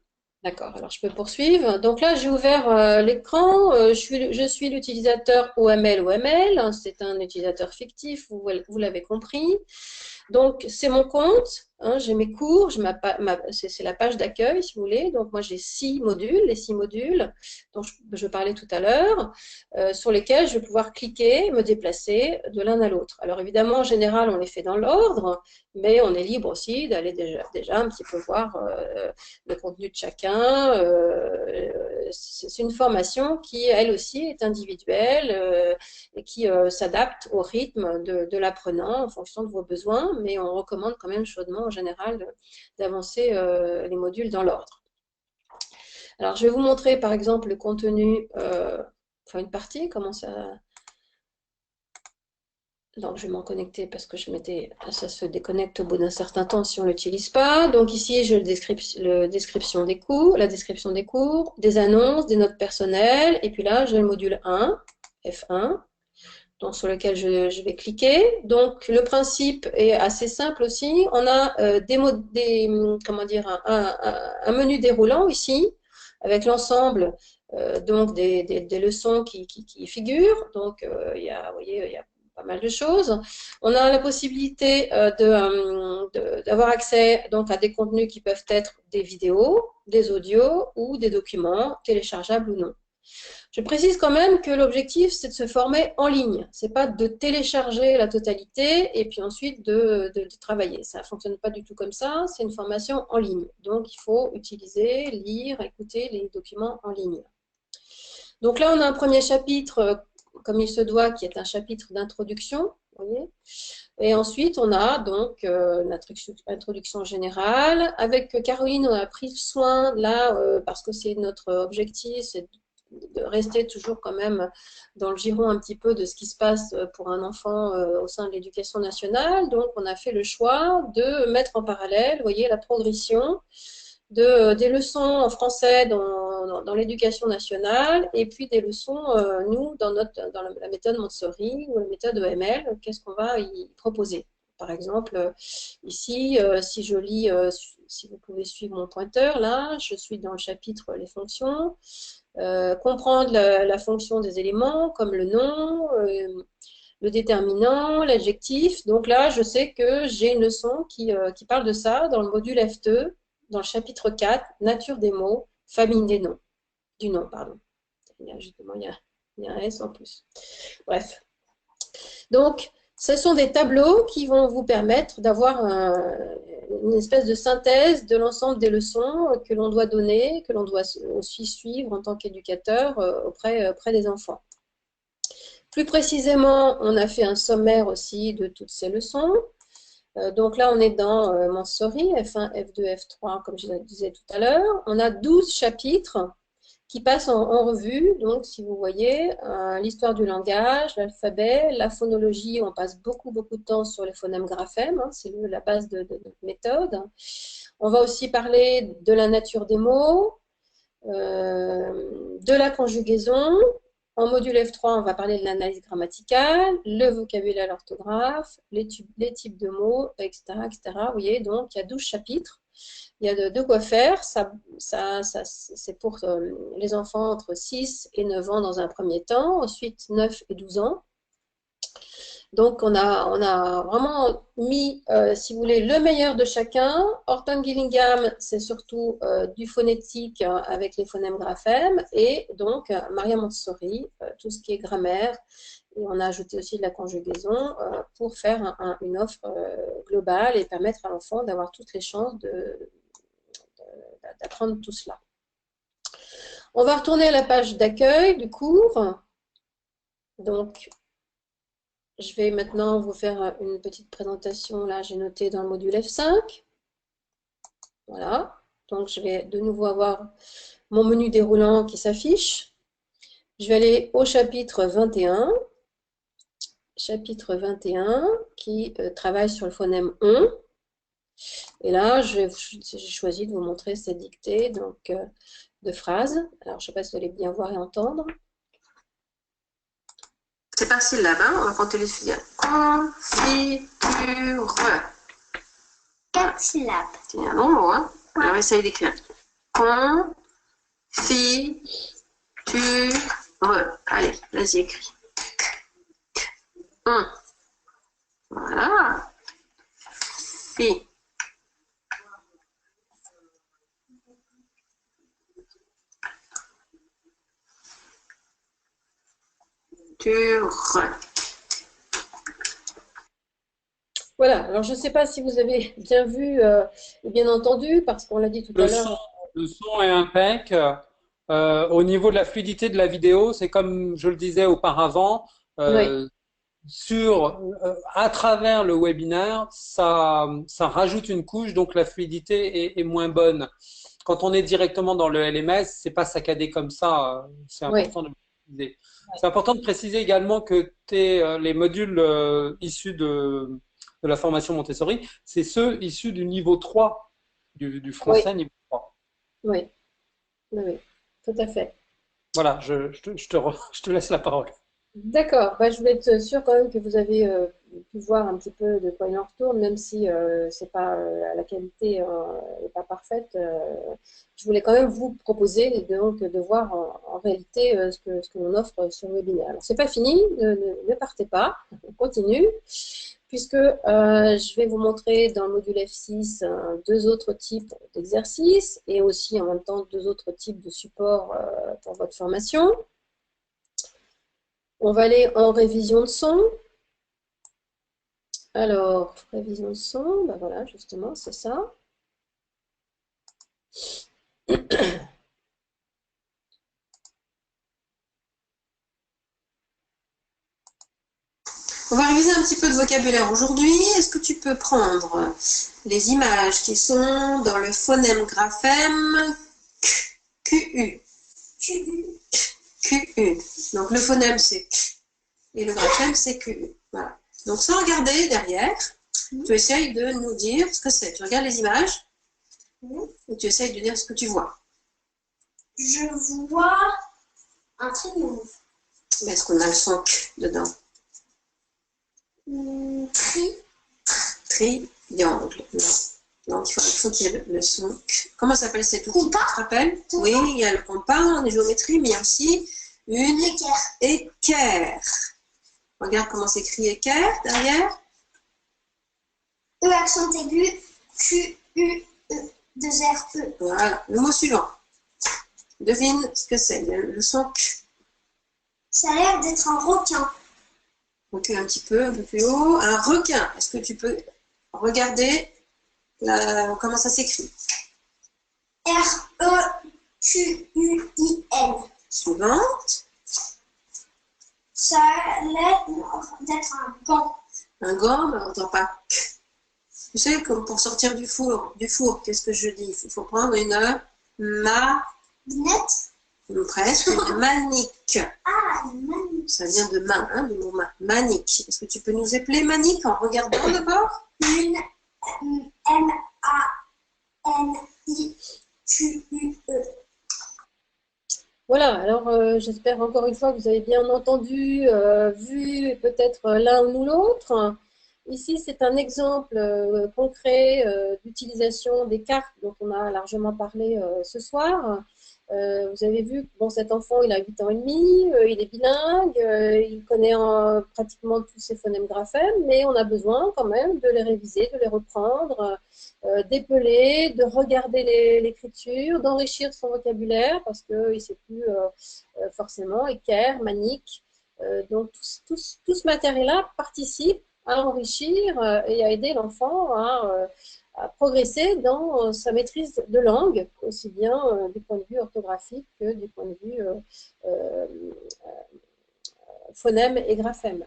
D'accord, alors je peux poursuivre. Donc là, j'ai ouvert l'écran. Je suis l'utilisateur OML. C'est un utilisateur fictif, vous l'avez compris. Donc, c'est mon compte. hein, j'ai mes cours, c'est la page d'accueil, si vous voulez. Donc, moi, j'ai 6 modules, les 6 modules dont je parlais tout à l'heure, sur lesquels je vais pouvoir cliquer, me déplacer de l'un à l'autre. Alors, évidemment, en général, on les fait dans l'ordre, mais on est libre aussi d'aller déjà un petit peu voir le contenu de chacun. C'est une formation qui, elle aussi, est individuelle et qui s'adapte au rythme de l'apprenant en fonction de vos besoins, mais on recommande quand même chaudement en général d'avancer les modules dans l'ordre. Alors, je vais vous montrer par exemple le contenu, enfin une partie, comment ça... Donc, je vais m'en connecter parce que ça se déconnecte au bout d'un certain temps si on ne l'utilise pas. Donc, ici, j'ai la description des cours, des annonces, des notes personnelles. Et puis là, j'ai le module 1, F1, donc, sur lequel je vais cliquer. Donc, le principe est assez simple aussi. On a comment dire, un menu déroulant ici, avec l'ensemble donc des leçons qui figurent. Donc, vous voyez, il y a pas mal de choses. On a la possibilité d'avoir accès donc, à des contenus qui peuvent être des vidéos, des audios ou des documents téléchargeables ou non. Je précise quand même que l'objectif, c'est de se former en ligne. Ce n'est pas de télécharger la totalité et puis ensuite de travailler. Ça ne fonctionne pas du tout comme ça. C'est une formation en ligne. Donc, il faut utiliser, lire, écouter les documents en ligne. Donc là, on a un premier chapitre, comme il se doit, qui est un chapitre d'introduction. Et ensuite, on a donc une introduction générale. Avec Caroline, on a pris soin, là, parce que c'est notre objectif, c'est de rester toujours quand même dans le giron un petit peu de ce qui se passe pour un enfant au sein de l'éducation nationale. Donc, on a fait le choix de mettre en parallèle, vous voyez, la progression des leçons en français dans l'éducation nationale et puis des leçons, nous, dans la méthode Montessori ou la méthode EML, qu'est-ce qu'on va y proposer. Par exemple, ici, si je lis, si vous pouvez suivre mon pointeur, là, je suis dans le chapitre les fonctions. Comprendre la fonction des éléments comme le nom, le déterminant, l'adjectif. Donc là, je sais que j'ai une leçon qui parle de ça dans le module F2, dans le chapitre 4, nature des mots, famille des noms, du nom, pardon. Justement, il y a un S en plus. Bref. Donc, ce sont des tableaux qui vont vous permettre d'avoir une espèce de synthèse de l'ensemble des leçons que l'on doit donner, que l'on doit aussi suivre en tant qu'éducateur auprès des enfants. Plus précisément, on a fait un sommaire aussi de toutes ces leçons. Donc là, on est dans Montessori, F1, F2, F3, comme je le disais tout à l'heure. On a 12 chapitres qui passent en revue. Donc, si vous voyez, l'histoire du langage, l'alphabet, la phonologie, on passe beaucoup de temps sur les phonèmes graphèmes, hein, c'est la base de notre méthode. On va aussi parler de la nature des mots, de la conjugaison. En module F3, on va parler de l'analyse grammaticale, le vocabulaire, l'orthographe, les types de mots, etc., etc. Vous voyez, donc il y a 12 chapitres. Il y a de quoi faire. C'est pour les enfants entre 6 et 9 ans dans un premier temps, ensuite 9 et 12 ans. Donc, on a vraiment mis, si vous voulez, le meilleur de chacun. Orton Gillingham, c'est surtout du phonétique avec les phonèmes graphèmes. Et donc, Maria Montessori, tout ce qui est grammaire. Et on a ajouté aussi de la conjugaison pour faire une offre globale et permettre à l'enfant d'avoir toutes les chances d'apprendre tout cela. On va retourner à la page d'accueil du cours. Donc, je vais maintenant vous faire une petite présentation. Là, j'ai noté dans le module F5. Voilà. Donc, je vais de nouveau avoir mon menu déroulant qui s'affiche. Je vais aller au chapitre 21. Chapitre 21 qui travaille sur le phonème ON. Et là, j'ai choisi de vous montrer cette dictée donc, de phrases. Alors, je ne sais pas si vous allez bien voir et entendre. C'est par syllabe, hein, on va compter les syllabes. Confiture. 4 syllabes. C'est un long mot, hein. Alors, essayez d'écrire. Confiture. Allez, vas-y, écris. Voilà. Voilà, alors je ne sais pas si vous avez bien vu ou bien entendu, parce qu'on l'a dit tout à Le son, l'heure. le son est impec. Au niveau de la fluidité de la vidéo, c'est comme je le disais auparavant, Oui, à travers le webinaire, ça rajoute une couche, donc la fluidité est moins bonne. Quand on est directement dans le LMS, c'est pas saccadé comme ça. C'est oui, important de préciser. C'est important de préciser également que les modules issus de la formation Montessori, c'est ceux issus du niveau 3 du oui, français niveau 3. oui, oui, oui, tout à fait. Voilà, je te laisse la parole. D'accord. Bah, je voulais être sûre quand même que vous avez pu voir un petit peu de quoi il en retourne, même si c'est pas la qualité n'est pas parfaite. Je voulais quand même vous proposer donc de voir en réalité ce que l'on offre sur le webinaire. Alors c'est pas fini, ne partez pas, on continue, puisque je vais vous montrer dans le module F6 deux autres types d'exercices et aussi en même temps deux autres types de supports pour votre formation. On va aller en révision de son. Alors, révision de son, ben voilà, justement, c'est ça. On va réviser un petit peu de vocabulaire aujourd'hui. Est-ce que tu peux prendre les images qui sont dans le phonème graphème QU? QU. Donc le phonème c'est Q et le graphème c'est QU. Voilà. Donc sans regarder derrière, tu essayes de nous dire ce que c'est. Tu regardes les images et tu essayes de dire ce que tu vois. Je vois un triangle. Mais est-ce qu'on a le son Q dedans? Triangle. Non. Donc, il faut qu'il y ait le son. Comment s'appelle cet outil? Tu te rappelles? Oui, il y a le compas en géométrie, mais il y a aussi une équerre. Regarde comment s'écrit équerre derrière. E accent aigu, Q, U, E, 2 R, E. Voilà, le mot suivant. Devine ce que c'est, le son Q. Ça a l'air d'être un requin. Recule un peu plus haut. Un requin. Est-ce que tu peux regarder comment ça s'écrit? R, E, Q, U, I, N. Suivante. Ça a l'air d'être un gant. Un gant, mais on n'entend pas. Tu sais, comme pour sortir du four, qu'est-ce que je dis? Il faut prendre une Lunette. presque une manique. Ah, une manique. Ça vient de main, hein, du mot main. Manique. Est-ce que tu peux nous appeler manique en regardant d'abord? Une M-A-N-I-Q-U-E. Voilà, alors j'espère encore une fois que vous avez bien entendu, vu peut-être l'un ou l'autre. Ici, c'est un exemple concret d'utilisation des cartes dont on a largement parlé ce soir. Vous avez vu que bon, cet enfant, il a 8 ans et demi, il est bilingue, il connaît pratiquement tous ses phonèmes graphèmes, mais on a besoin quand même de les réviser, de les reprendre, d'épeler, de regarder l'écriture, d'enrichir son vocabulaire, parce qu'il ne sait plus forcément équerre, manique. Donc tout ce matériel-là participe à enrichir et à aider l'enfant à progresser dans sa maîtrise de langue, aussi bien du point de vue orthographique que du point de vue euh, phonème et graphème.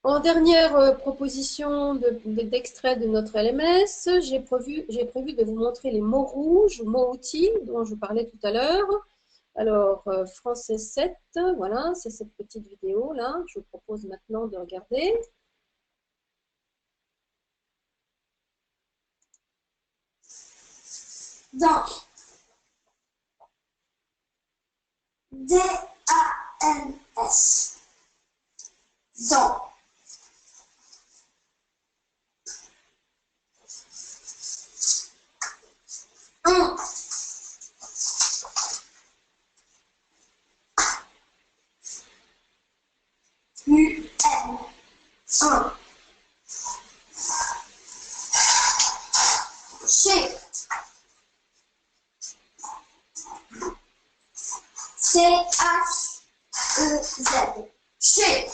En dernière proposition d'extrait de notre LMS, j'ai prévu de vous montrer les mots rouges, mots outils dont je parlais tout à l'heure. Alors, français 7, voilà, c'est cette petite vidéo-là. Je vous propose maintenant de regarder. Dans. D-A-N-S. Dans. Un. U-N. Un. C. C-H. Z.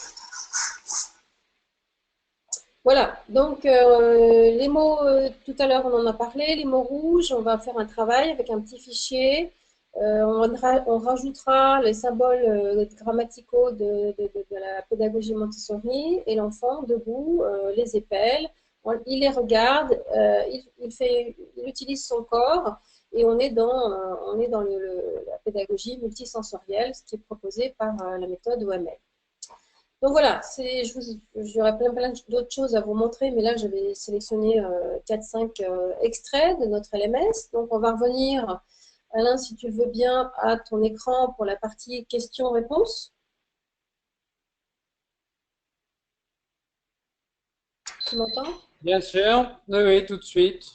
Voilà, donc les mots, tout à l'heure on en a parlé, les mots rouges, on va faire un travail avec un petit fichier. On rajoutera les symboles grammaticaux de la pédagogie Montessori et l'enfant debout les épelle, il les regarde, il utilise son corps et on est dans la pédagogie multisensorielle, ce qui est proposé par la méthode OML. Donc voilà, j'aurais plein d'autres choses à vous montrer, mais là j'avais sélectionné 4-5 extraits de notre LMS. Donc on va revenir, Alain, si tu le veux bien, à ton écran pour la partie questions-réponses. Tu m'entends? Bien sûr, oui, oui, tout de suite.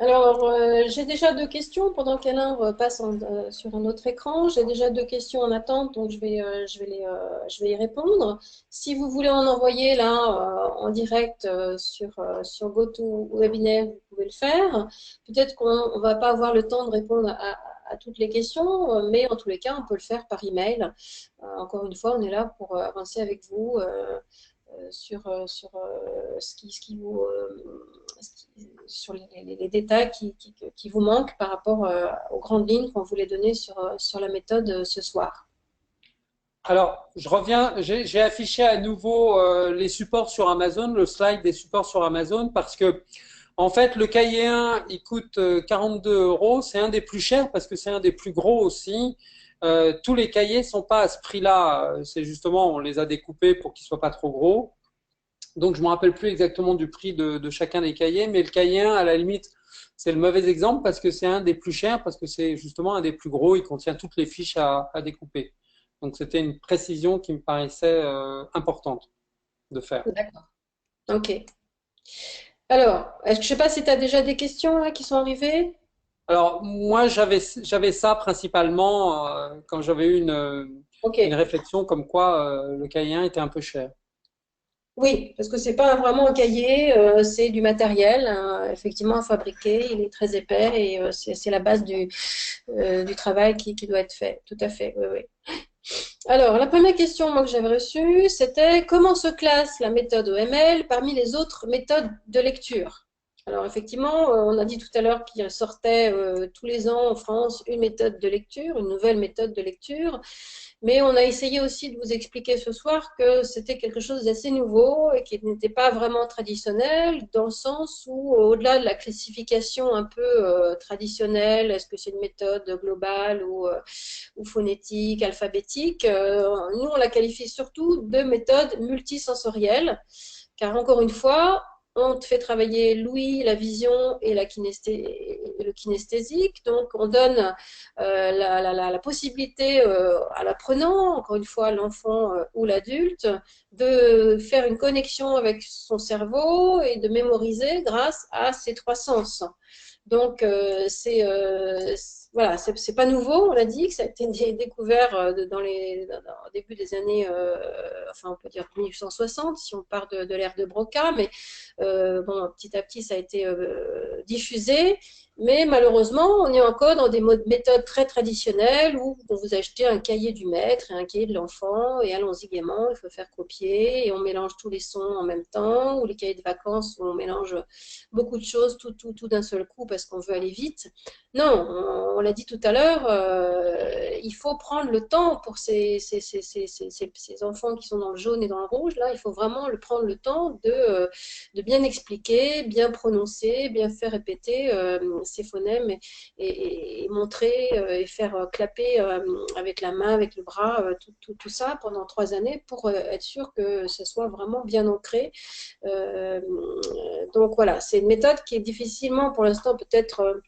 Alors, j'ai déjà 2 questions pendant qu'Alain passe sur un autre écran. J'ai déjà 2 questions en attente, donc je vais y répondre. Si vous voulez en envoyer là en direct sur GoToWebinar, vous pouvez le faire. Peut-être qu'on ne va pas avoir le temps de répondre à toutes les questions, mais en tous les cas, on peut le faire par email. Encore une fois, on est là pour avancer avec vous sur sur les détails qui vous manquent par rapport aux grandes lignes qu'on voulait donner sur la méthode ce soir. Alors, je reviens, j'ai affiché à nouveau les supports sur Amazon, le slide des supports sur Amazon, parce que, en fait, le cahier 1, il coûte 42 €. C'est un des plus chers parce que c'est un des plus gros aussi. Tous les cahiers sont pas à ce prix-là. C'est justement, on les a découpés pour qu'ils soient pas trop gros. Donc, je me rappelle plus exactement du prix de chacun des cahiers, mais le cahier 1, à la limite, c'est le mauvais exemple parce que c'est un des plus chers, parce que c'est justement un des plus gros. Il contient toutes les fiches à découper. Donc, c'était une précision qui me paraissait importante de faire. D'accord. Ok. Alors, je ne sais pas si tu as déjà des questions là, qui sont arrivées. Alors, moi, j'avais ça principalement quand j'avais eu Ok. une réflexion comme quoi le cahier 1 était un peu cher. Oui, parce que c'est pas vraiment un cahier, c'est du matériel, hein, effectivement à fabriquer. Il est très épais et c'est la base du travail qui doit être fait. Tout à fait, oui, oui. Alors, la première question moi, que j'avais reçue, c'était comment se classe la méthode OML parmi les autres méthodes de lecture? Alors, effectivement, on a dit tout à l'heure qu'il sortait tous les ans en France une méthode de lecture, une nouvelle méthode de lecture. Mais on a essayé aussi de vous expliquer ce soir que c'était quelque chose d'assez nouveau et qui n'était pas vraiment traditionnel, dans le sens où, au-delà de la classification un peu traditionnelle, est-ce que c'est une méthode globale ou phonétique, alphabétique, nous on la qualifie surtout de méthode multisensorielle, car encore une fois, on te fait travailler l'ouïe, la vision et le kinesthésique. Donc, on donne la possibilité à l'apprenant, encore une fois l'enfant ou l'adulte, de faire une connexion avec son cerveau et de mémoriser grâce à ces 3 sens. Donc, voilà, c'est pas nouveau, on l'a dit, que ça a été découvert au début des années, enfin on peut dire 1860, si on part de l'ère de Broca, mais bon, petit à petit ça a été diffusé, mais malheureusement on est encore dans des méthodes très traditionnelles où on vous achetez un cahier du maître et un cahier de l'enfant et allons-y gaiement, il faut faire copier et on mélange tous les sons en même temps, ou les cahiers de vacances où on mélange beaucoup de choses tout d'un seul coup parce qu'on veut aller vite. Non, on l'a dit tout à l'heure, il faut prendre le temps pour ces enfants qui sont dans le jaune et dans le rouge. Là, il faut vraiment prendre le temps de bien expliquer, bien prononcer, bien faire répéter ces phonèmes et montrer et faire clapper avec la main, avec le bras, tout ça pendant 3 années pour être sûr que ce soit vraiment bien ancré. Donc voilà, c'est une méthode qui est difficilement pour l'instant peut-être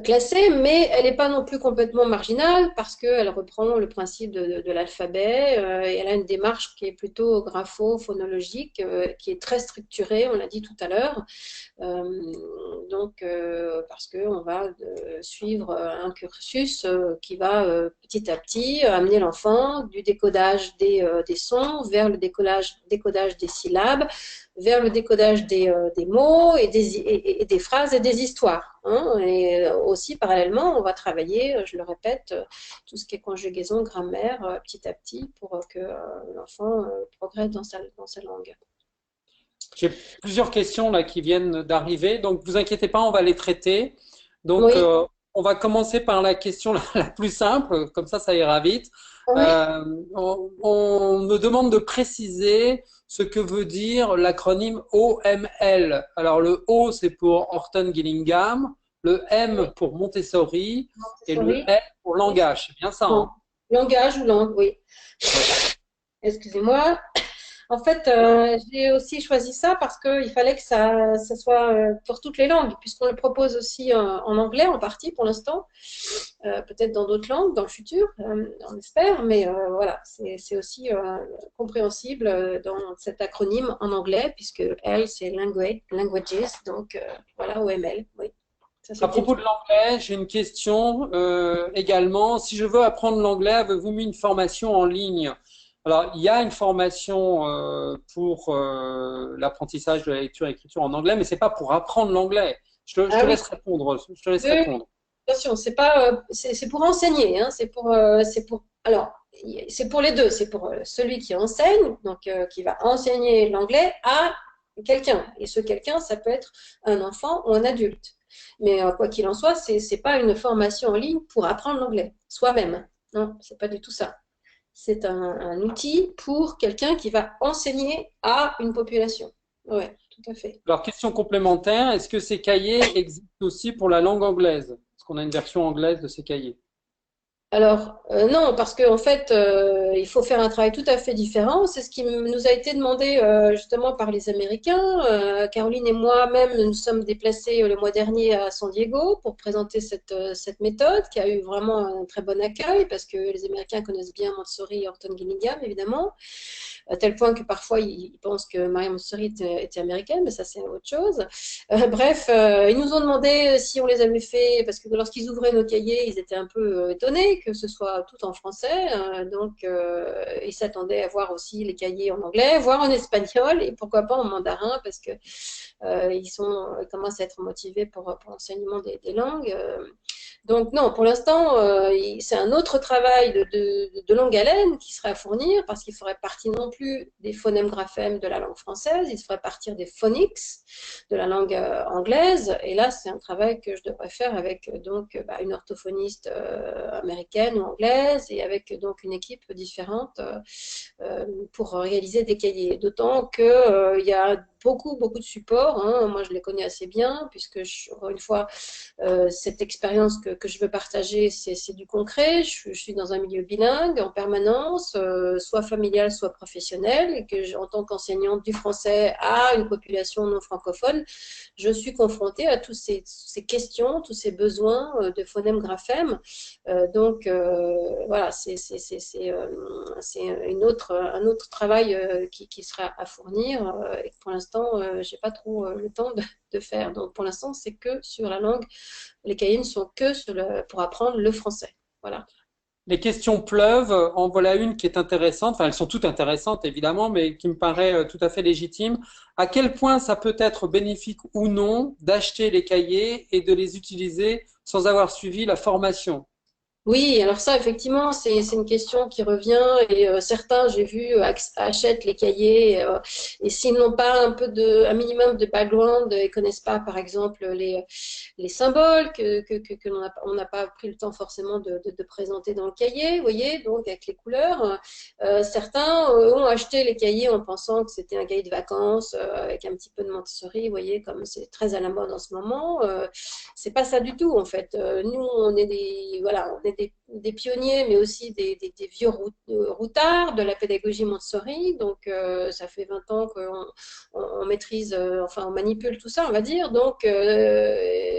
classée, mais elle n'est pas non plus complètement marginale parce qu'elle reprend le principe de l'alphabet et elle a une démarche qui est plutôt grapho-phonologique, qui est très structurée, on l'a dit tout à l'heure. Parce qu'on va suivre un cursus qui va petit à petit amener l'enfant du décodage des sons vers le décodage des syllabes, vers le décodage des mots et des phrases et des histoires. Hein. Et aussi, parallèlement, on va travailler, je le répète, tout ce qui est conjugaison, grammaire, petit à petit, pour que l'enfant progresse dans sa langue. J'ai plusieurs questions là qui viennent d'arriver, donc vous inquiétez pas, on va les traiter. Donc, Oui. on va commencer par la question la plus simple, comme ça ira vite. Oui. On me demande de préciser ce que veut dire l'acronyme OML. Alors, le O, c'est pour Orton Gillingham, le M pour Montessori et le L pour langage. C'est bien ça, hein? Langage ou langue, oui. Excusez-moi. En fait, j'ai aussi choisi ça parce qu'il fallait que ça soit pour toutes les langues, puisqu'on le propose aussi en anglais en partie pour l'instant, peut-être dans d'autres langues dans le futur, on espère, mais voilà, c'est aussi compréhensible dans cet acronyme en anglais, puisque L, c'est languages, donc voilà, OML, oui. À propos de l'anglais, j'ai une question également. Si je veux apprendre l'anglais, avez-vous mis une formation en ligne? Alors, il y a une formation pour l'apprentissage de la lecture et l'écriture en anglais, mais c'est pas pour apprendre l'anglais. Je te laisse répondre. Je te laisse répondre. Attention, c'est pas, c'est pour enseigner, hein, alors, c'est pour les deux. C'est pour celui qui enseigne, donc qui va enseigner l'anglais à quelqu'un. Et ce quelqu'un, ça peut être un enfant ou un adulte. Mais quoi qu'il en soit, c'est pas une formation en ligne pour apprendre l'anglais soi-même. Non, c'est pas du tout ça. C'est un outil pour quelqu'un qui va enseigner à une population. Oui, tout à fait. Alors, question complémentaire, est-ce que ces cahiers existent aussi pour la langue anglaise? Est-ce qu'on a une version anglaise de ces cahiers? Alors, non, parce qu'en fait, il faut faire un travail tout à fait différent. C'est ce qui nous a été demandé justement par les Américains. Caroline et moi-même, nous sommes déplacés le mois dernier à San Diego pour présenter cette méthode qui a eu vraiment un très bon accueil parce que les Américains connaissent bien Montessori et Orton Gillingham, évidemment, à tel point que parfois ils pensent que Maria Montessori était américaine, mais ça c'est autre chose. Bref, ils nous ont demandé si on les avait fait, parce que lorsqu'ils ouvraient nos cahiers, ils étaient un peu étonnés que ce soit tout en français. Donc, ils s'attendaient à voir aussi les cahiers en anglais, voire en espagnol, et pourquoi pas en mandarin, parce que ils commencent à être motivés pour l'enseignement des langues. Donc non, pour l'instant, c'est un autre travail de longue haleine qui serait à fournir parce qu'il ferait partie non plus des phonèmes graphèmes de la langue française, il ferait partir des phonics de la langue anglaise. Et là, c'est un travail que je devrais faire avec donc une orthophoniste américaine ou anglaise et avec donc une équipe différente pour réaliser des cahiers. D'autant qu'il y a beaucoup de supports. Hein. Moi, je les connais assez bien puisque, encore une fois, cette expérience que je veux partager, c'est du concret. Je suis dans un milieu bilingue en permanence, soit familial, soit professionnel, et que en tant qu'enseignante du français à une population non francophone, je suis confrontée à toutes ces questions, tous ces besoins de phonèmes graphèmes. Donc, voilà, c'est un autre travail qui sera à fournir et que pour l'instant, je n'ai pas trop le temps de faire. Donc, pour l'instant, c'est que sur la langue. Les cahiers ne sont que pour apprendre le français. Voilà. Les questions pleuvent. En voilà une qui est intéressante. Enfin, elles sont toutes intéressantes, évidemment, mais qui me paraît tout à fait légitime. À quel point ça peut être bénéfique ou non d'acheter les cahiers et de les utiliser sans avoir suivi la formation? Oui, alors ça, effectivement, c'est une question qui revient et certains, j'ai vu, achètent les cahiers et s'ils n'ont pas un minimum de background et connaissent pas, par exemple, les symboles que on n'a pas pris le temps forcément de présenter dans le cahier, vous voyez, donc avec les couleurs, certains ont acheté les cahiers en pensant que c'était un cahier de vacances avec un petit peu de Montessori, vous voyez, comme c'est très à la mode en ce moment. C'est pas ça du tout, en fait. Nous, on est des pionniers, mais aussi des vieux routards de la pédagogie Montessori. Donc, ça fait 20 ans qu'on maîtrise, enfin, on manipule tout ça, on va dire. Donc,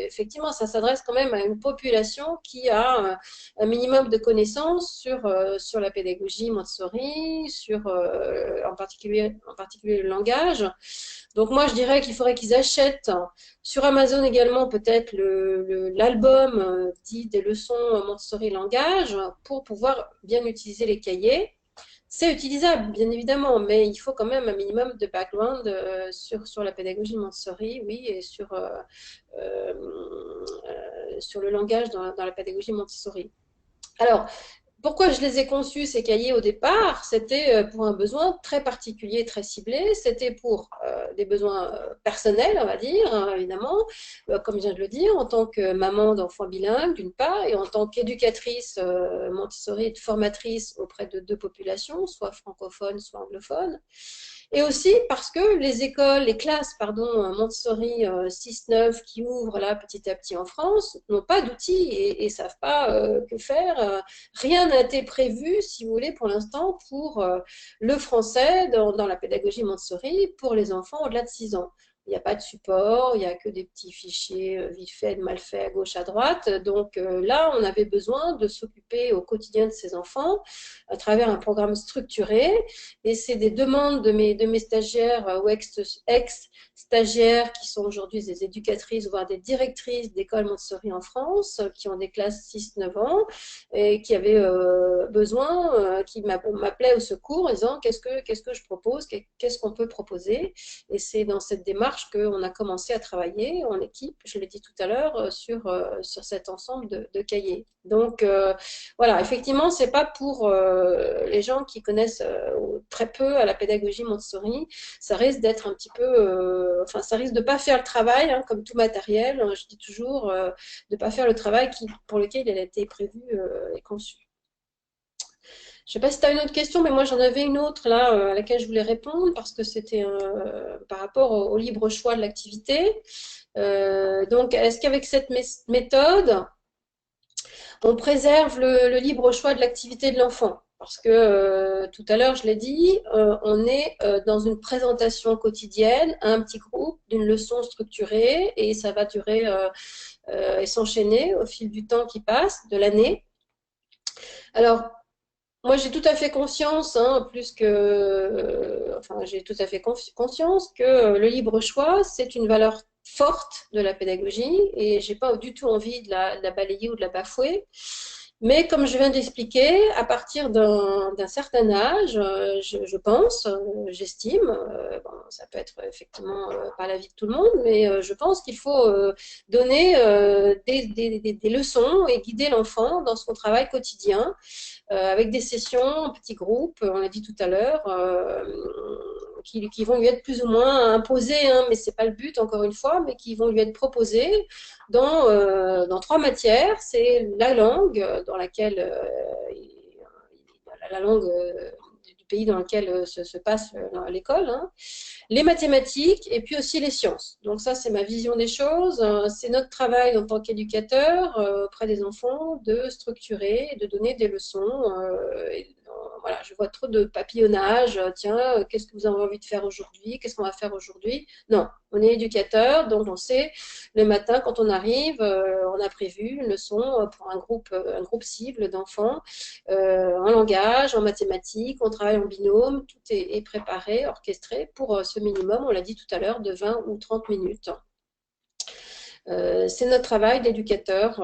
effectivement, ça s'adresse quand même à une population qui a un minimum de connaissances sur la pédagogie Montessori, en particulier le langage. Donc moi, je dirais qu'il faudrait qu'ils achètent sur Amazon également peut-être l'album dit des leçons Montessori langage pour pouvoir bien utiliser les cahiers. C'est utilisable, bien évidemment, mais il faut quand même un minimum de background sur la pédagogie Montessori, oui, et sur le langage dans la pédagogie Montessori. Alors, pourquoi je les ai conçus, ces cahiers, au départ? C'était pour un besoin très particulier, très ciblé. C'était pour des besoins personnels, on va dire, hein, évidemment, comme je viens de le dire, en tant que maman d'enfants bilingues, d'une part, et en tant qu'éducatrice Montessori, formatrice auprès de deux populations, soit francophones, soit anglophones. Et aussi parce que les classes, pardon, Montessori 6-9 qui ouvrent là petit à petit en France n'ont pas d'outils et ne savent pas que faire. Rien n'a été prévu, si vous voulez, pour l'instant, pour le français dans la pédagogie Montessori pour les enfants au-delà de 6 ans. Il n'y a pas de support, il n'y a que des petits fichiers vite faits, mal faits à gauche, à droite. Donc là, on avait besoin de s'occuper au quotidien de ces enfants à travers un programme structuré. Et c'est des demandes de mes stagiaires ou ex-stagiaires qui sont aujourd'hui des éducatrices, voire des directrices d'écoles Montessori en France, qui ont des classes 6-9 ans et qui avaient besoin, qui m'appelaient au secours en disant qu'est-ce que je propose, qu'est-ce qu'on peut proposer. Et c'est dans cette démarche qu'on a commencé à travailler en équipe, je l'ai dit tout à l'heure, sur cet ensemble de cahiers. Donc voilà, effectivement, c'est pas pour les gens qui connaissent très peu à la pédagogie Montessori. Ça risque d'être un petit peu, enfin, ça risque de pas faire le travail, hein, comme tout matériel. Je dis toujours de pas faire le travail pour lequel il a été prévu et conçu. Je ne sais pas si tu as une autre question, mais moi j'en avais une autre là à laquelle je voulais répondre parce que c'était par rapport au libre choix de l'activité. Donc, est-ce qu'avec cette méthode, on préserve le libre choix de l'activité de l'enfant? Parce que tout à l'heure, je l'ai dit, on est dans une présentation quotidienne à un petit groupe d'une leçon structurée et ça va durer et s'enchaîner au fil du temps qui passe, de l'année. Alors, moi, j'ai tout à fait conscience, hein, j'ai tout à fait conscience que le libre choix, c'est une valeur forte de la pédagogie et j'ai pas du tout envie de la balayer ou de la bafouer. Mais comme je viens d'expliquer, à partir d'un certain âge, je pense, j'estime, bon, ça peut être effectivement pas l'avis de tout le monde, mais je pense qu'il faut donner des leçons et guider l'enfant dans son travail quotidien avec des sessions en petits groupes, on l'a dit tout à l'heure, qui vont lui être plus ou moins imposées, hein, mais ce n'est pas le but, encore une fois, mais qui vont lui être proposées dans 3 matières. C'est la langue, dans laquelle la langue du pays dans lequel se passe l'école, hein, les mathématiques et puis aussi les sciences. Donc ça, c'est ma vision des choses. C'est notre travail en tant qu'éducateur auprès des enfants de structurer, de donner des leçons. Voilà, je vois trop de papillonnage. Tiens, qu'est-ce que vous avez envie de faire aujourd'hui? Qu'est-ce qu'on va faire aujourd'hui? Non, on est éducateur, donc on sait le matin quand on arrive, on a prévu une leçon pour un groupe cible d'enfants en langage, en mathématiques, on travaille en binôme, tout est préparé, orchestré pour ce minimum, on l'a dit tout à l'heure, de 20 ou 30 minutes. C'est notre travail d'éducateur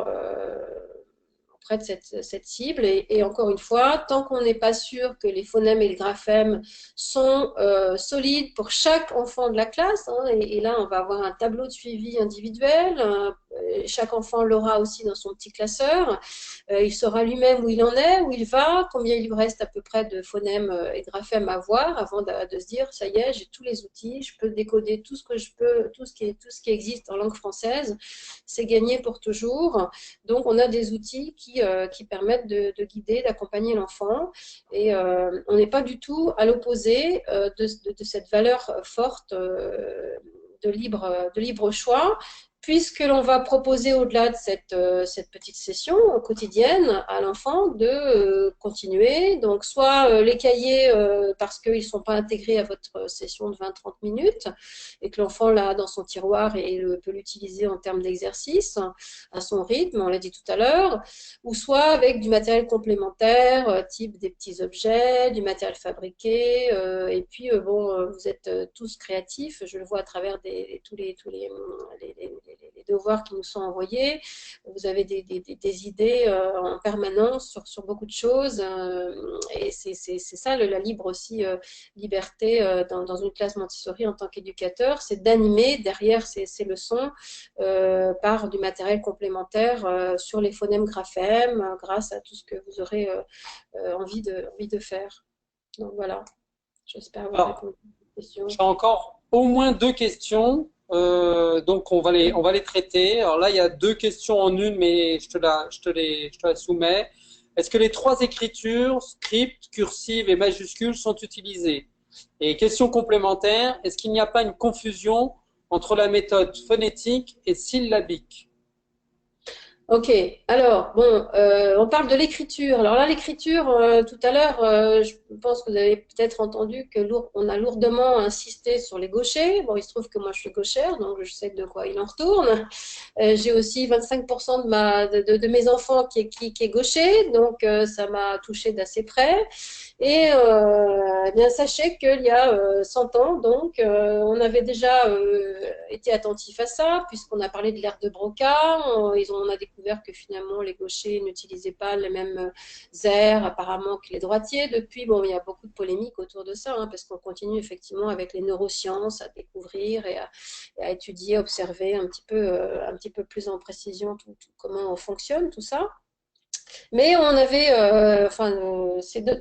auprès de cette cible. Et encore une fois, tant qu'on n'est pas sûr que les phonèmes et le graphème sont solides pour chaque enfant de la classe, hein, et là, on va avoir un tableau de suivi individuel. Chaque enfant l'aura aussi dans son petit classeur. Il saura lui-même où il en est, où il va, combien il lui reste à peu près de phonèmes et graphèmes à voir avant de se dire, ça y est, j'ai tous les outils, je peux décoder tout ce que je peux, tout ce qui existe en langue française. C'est gagné pour toujours. Donc, on a des outils qui permettent de guider, d'accompagner l'enfant. Et on n'est pas du tout à l'opposé de cette valeur forte de libre choix. puisque l'on va proposer au-delà de cette petite session quotidienne à l'enfant de continuer. Donc, soit les cahiers parce qu'ils ne sont pas intégrés à votre session de 20-30 minutes et que l'enfant l'a dans son tiroir et peut l'utiliser en termes d'exercice à son rythme, on l'a dit tout à l'heure, ou soit avec du matériel complémentaire, type des petits objets, du matériel fabriqué, et puis bon, vous êtes tous créatifs, je le vois à travers tous les devoirs qui nous sont envoyés. Vous avez des idées en permanence sur beaucoup de choses. Et c'est ça la libre aussi liberté dans une classe Montessori en tant qu'éducateur, c'est d'animer derrière ces leçons par du matériel complémentaire sur les phonèmes graphèmes grâce à tout ce que vous aurez envie de faire. Donc voilà, j'espère avoir répondu à cette question. J'ai encore au moins 2 questions. Donc on va les traiter. Alors là, il y a 2 questions en une, mais je te la soumets. Est-ce que les 3 écritures, script, cursive et majuscule, sont utilisées? Et question complémentaire, est-ce qu'il n'y a pas une confusion entre la méthode phonétique et syllabique? Ok, alors, bon, on parle de l'écriture. Alors là, l'écriture, tout à l'heure, je pense que vous avez peut-être entendu on a lourdement insisté sur les gauchers. Bon, il se trouve que moi, je suis gauchère, donc je sais de quoi il en retourne. J'ai aussi 25% de mes enfants qui est gaucher, donc ça m'a touché d'assez près. Et eh bien, sachez qu'il y a 100 ans, donc, on avait déjà été attentif à ça, puisqu'on a parlé de l'ère de Broca. On a découvert que finalement, les gauchers n'utilisaient pas les mêmes airs, apparemment, que les droitiers. Depuis, bon, il y a beaucoup de polémiques autour de ça, hein, parce qu'on continue effectivement avec les neurosciences à découvrir et à étudier, observer un petit peu plus en précision comment on fonctionne, tout ça. Mais on avait,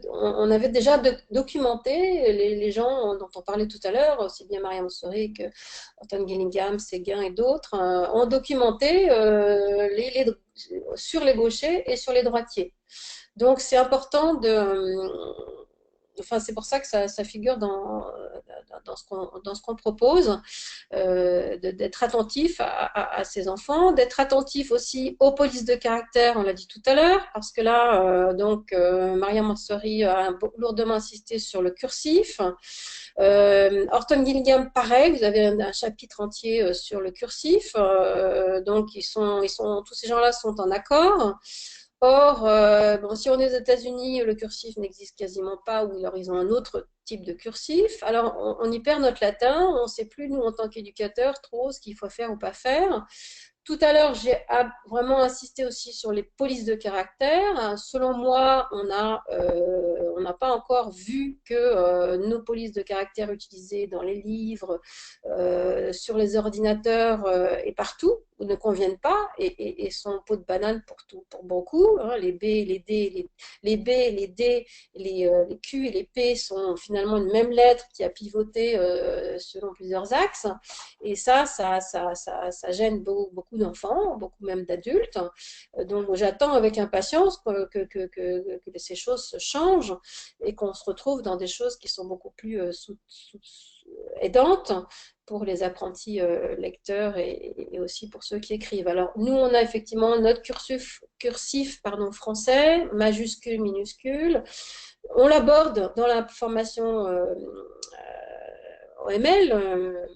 on avait déjà documenté les gens dont on parlait tout à l'heure, aussi bien Maria Montessori que Orton Gillingham, Séguin et d'autres, ont documenté sur les gauchers et sur les droitiers. Donc c'est important c'est pour ça que ça figure dans ce qu'on propose, d'être attentif à ces enfants, d'être attentif aussi aux polices de caractère, on l'a dit tout à l'heure, parce que là, Maria Montessori a lourdement insisté sur le cursif. Orton Gillingham, pareil, vous avez un chapitre entier sur le cursif, donc tous ces gens-là sont en accord. Or, si on est aux États-Unis, le cursif n'existe quasiment pas, ou alors ils ont un autre type de cursif. Alors, on y perd notre latin, on ne sait plus, nous, en tant qu'éducateurs, trop ce qu'il faut faire ou pas faire. Tout à l'heure, j'ai vraiment insisté aussi sur les polices de caractère. Selon moi, on n'a pas encore vu que nos polices de caractère utilisées dans les livres, sur les ordinateurs et partout ne conviennent pas et sont peau de banane pour beaucoup. Hein. Les B, les D, les B, les D, les Q et les P sont finalement une même lettre qui a pivoté selon plusieurs axes. Et ça gêne beaucoup d'enfants, beaucoup même d'adultes. Donc j'attends avec impatience que ces choses se changent et qu'on se retrouve dans des choses qui sont beaucoup plus aidantes pour les apprentis lecteurs et aussi pour ceux qui écrivent. Alors nous, on a effectivement notre cursif français, majuscule, minuscule. On l'aborde dans la formation OML,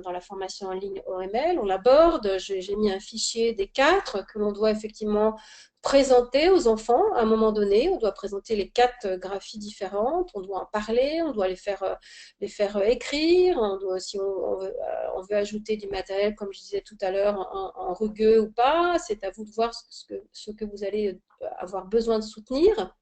dans la formation en ligne OML, on l'aborde. J'ai mis un fichier des 4 que l'on doit effectivement présenter aux enfants à un moment donné. On doit présenter les 4 graphies différentes, on doit en parler, on doit les faire écrire, on doit, si on veut ajouter du matériel, comme je disais tout à l'heure, en rugueux ou pas. C'est à vous de voir ce que vous allez avoir besoin de soutenir.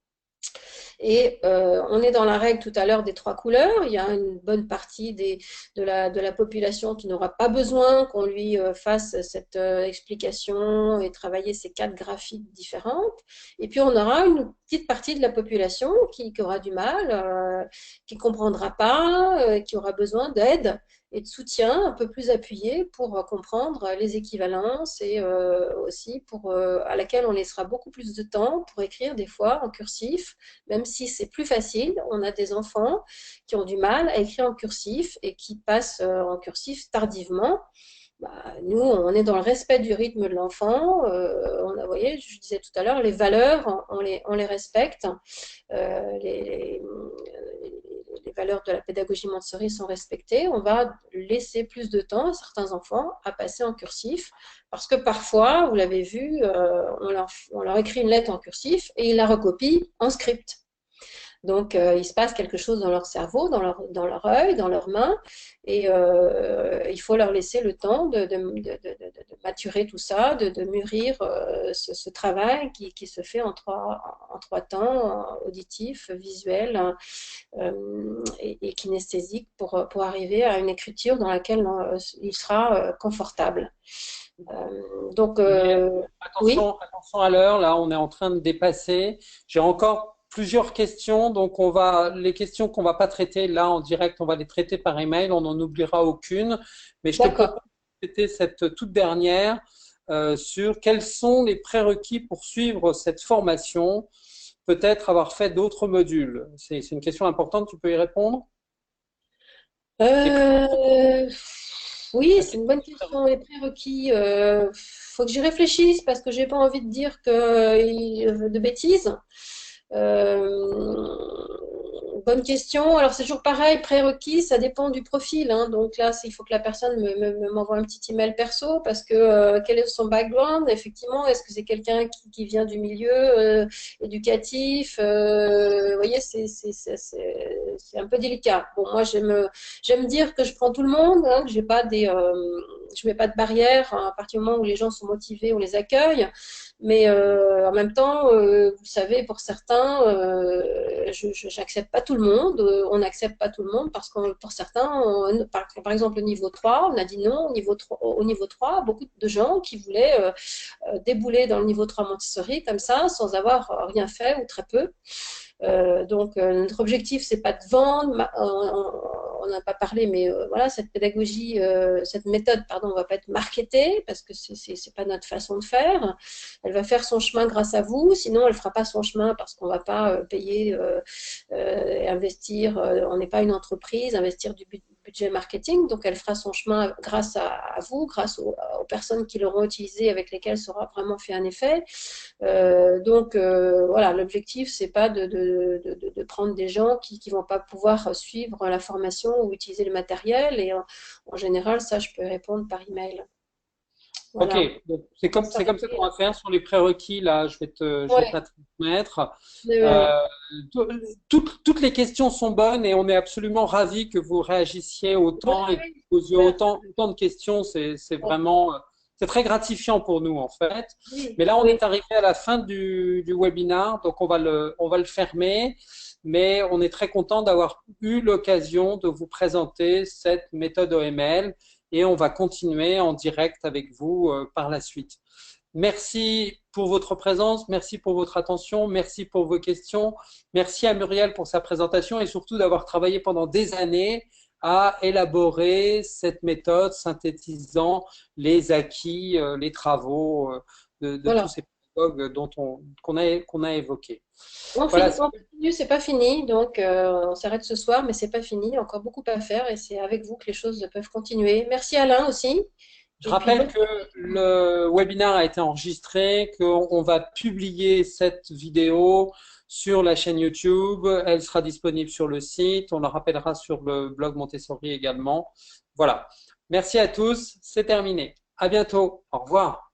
Et on est dans la règle tout à l'heure des 3 couleurs. Il y a une bonne partie de la population qui n'aura pas besoin qu'on lui fasse cette explication et travailler ces 4 graphiques différentes. Et puis on aura une petite partie de la population qui aura du mal, qui ne comprendra pas, qui aura besoin d'aide et de soutien un peu plus appuyé pour comprendre les équivalences et aussi à laquelle on laissera beaucoup plus de temps pour écrire des fois en cursif, même si c'est plus facile. On a des enfants qui ont du mal à écrire en cursif et qui passent en cursif tardivement. nous, on est dans le respect du rythme de l'enfant. Vous voyez, je disais tout à l'heure, les valeurs, on les respecte. Les valeurs de la pédagogie Montessori sont respectées. On va laisser plus de temps à certains enfants à passer en cursif parce que parfois, vous l'avez vu, on leur écrit une lettre en cursif et ils la recopient en script. Donc, il se passe quelque chose dans leur cerveau, dans leur œil, dans leurs mains, et il faut leur laisser le temps de maturer tout ça, de mûrir ce travail qui se fait en trois temps, auditif, visuel et kinesthésique, pour arriver à une écriture dans laquelle il sera confortable. Donc, oui. Attention à l'heure, là, on est en train de dépasser. J'ai encore plusieurs questions, donc les questions qu'on va pas traiter là en direct, on va les traiter par email, on n'en oubliera aucune. Mais je te propose de traiter cette toute dernière sur quels sont les prérequis pour suivre cette formation, peut-être avoir fait d'autres modules. C'est une question importante, tu peux y répondre? Oui, c'est une bonne question. Les prérequis, faut que j'y réfléchisse parce que j'ai pas envie de dire de bêtises. Bonne question. Alors, c'est toujours pareil, prérequis, ça dépend du profil. Hein. Donc là, il faut que la personne m'envoie un petit email perso parce que quel est son background? Effectivement, est-ce que c'est quelqu'un qui vient du milieu éducatif? Vous voyez, c'est un peu délicat. Bon, moi, j'aime dire que je prends tout le monde, hein, que je mets pas de barrière hein, à partir du moment où les gens sont motivés, on les accueille. Mais en même temps, vous savez, pour certains, je n'accepte pas tout le monde. On n'accepte pas tout le monde parce que pour certains, par exemple, au niveau 3, on a dit non. Au niveau 3, beaucoup de gens qui voulaient débouler dans le niveau 3 Montessori comme ça, sans avoir rien fait ou très peu. Donc, notre objectif, c'est pas de vendre. On n'a pas parlé, mais voilà, cette pédagogie, cette méthode, pardon, on va pas être marketée parce que c'est pas notre façon de faire. Elle va faire son chemin grâce à vous, sinon elle fera pas son chemin parce qu'on va pas payer, investir. On n'est pas une entreprise, investir du budget marketing, donc elle fera son chemin grâce à vous, grâce aux personnes qui l'auront utilisé, avec lesquelles ça aura vraiment fait un effet. Donc voilà, l'objectif c'est pas de prendre des gens qui vont pas pouvoir suivre la formation ou utiliser le matériel, et en général ça je peux répondre par email. Voilà. Ok, c'est comme ça qu'on va faire sur les prérequis là, je vais te la transmettre. Toutes les questions sont bonnes et on est absolument ravis que vous réagissiez autant et que vous posiez autant de questions, c'est vraiment c'est très gratifiant pour nous en fait. Mais là on est arrivé à la fin du webinaire, donc on va le fermer. Mais on est très content d'avoir eu l'occasion de vous présenter cette méthode OML et on va continuer en direct avec vous par la suite. Merci pour votre présence, merci pour votre attention, merci pour vos questions, merci à Muriel pour sa présentation et surtout d'avoir travaillé pendant des années à élaborer cette méthode synthétisant les acquis, les travaux de tous ces pédagogues qu'on a évoqués. On continue, c'est pas fini, donc on s'arrête ce soir, mais c'est pas fini, il y a encore beaucoup à faire et c'est avec vous que les choses peuvent continuer. Merci Alain aussi. Je rappelle que le webinaire a été enregistré, qu'on va publier cette vidéo sur la chaîne YouTube, elle sera disponible sur le site, on la rappellera sur le blog Montessori également. Voilà. Merci à tous, c'est terminé. À bientôt. Au revoir.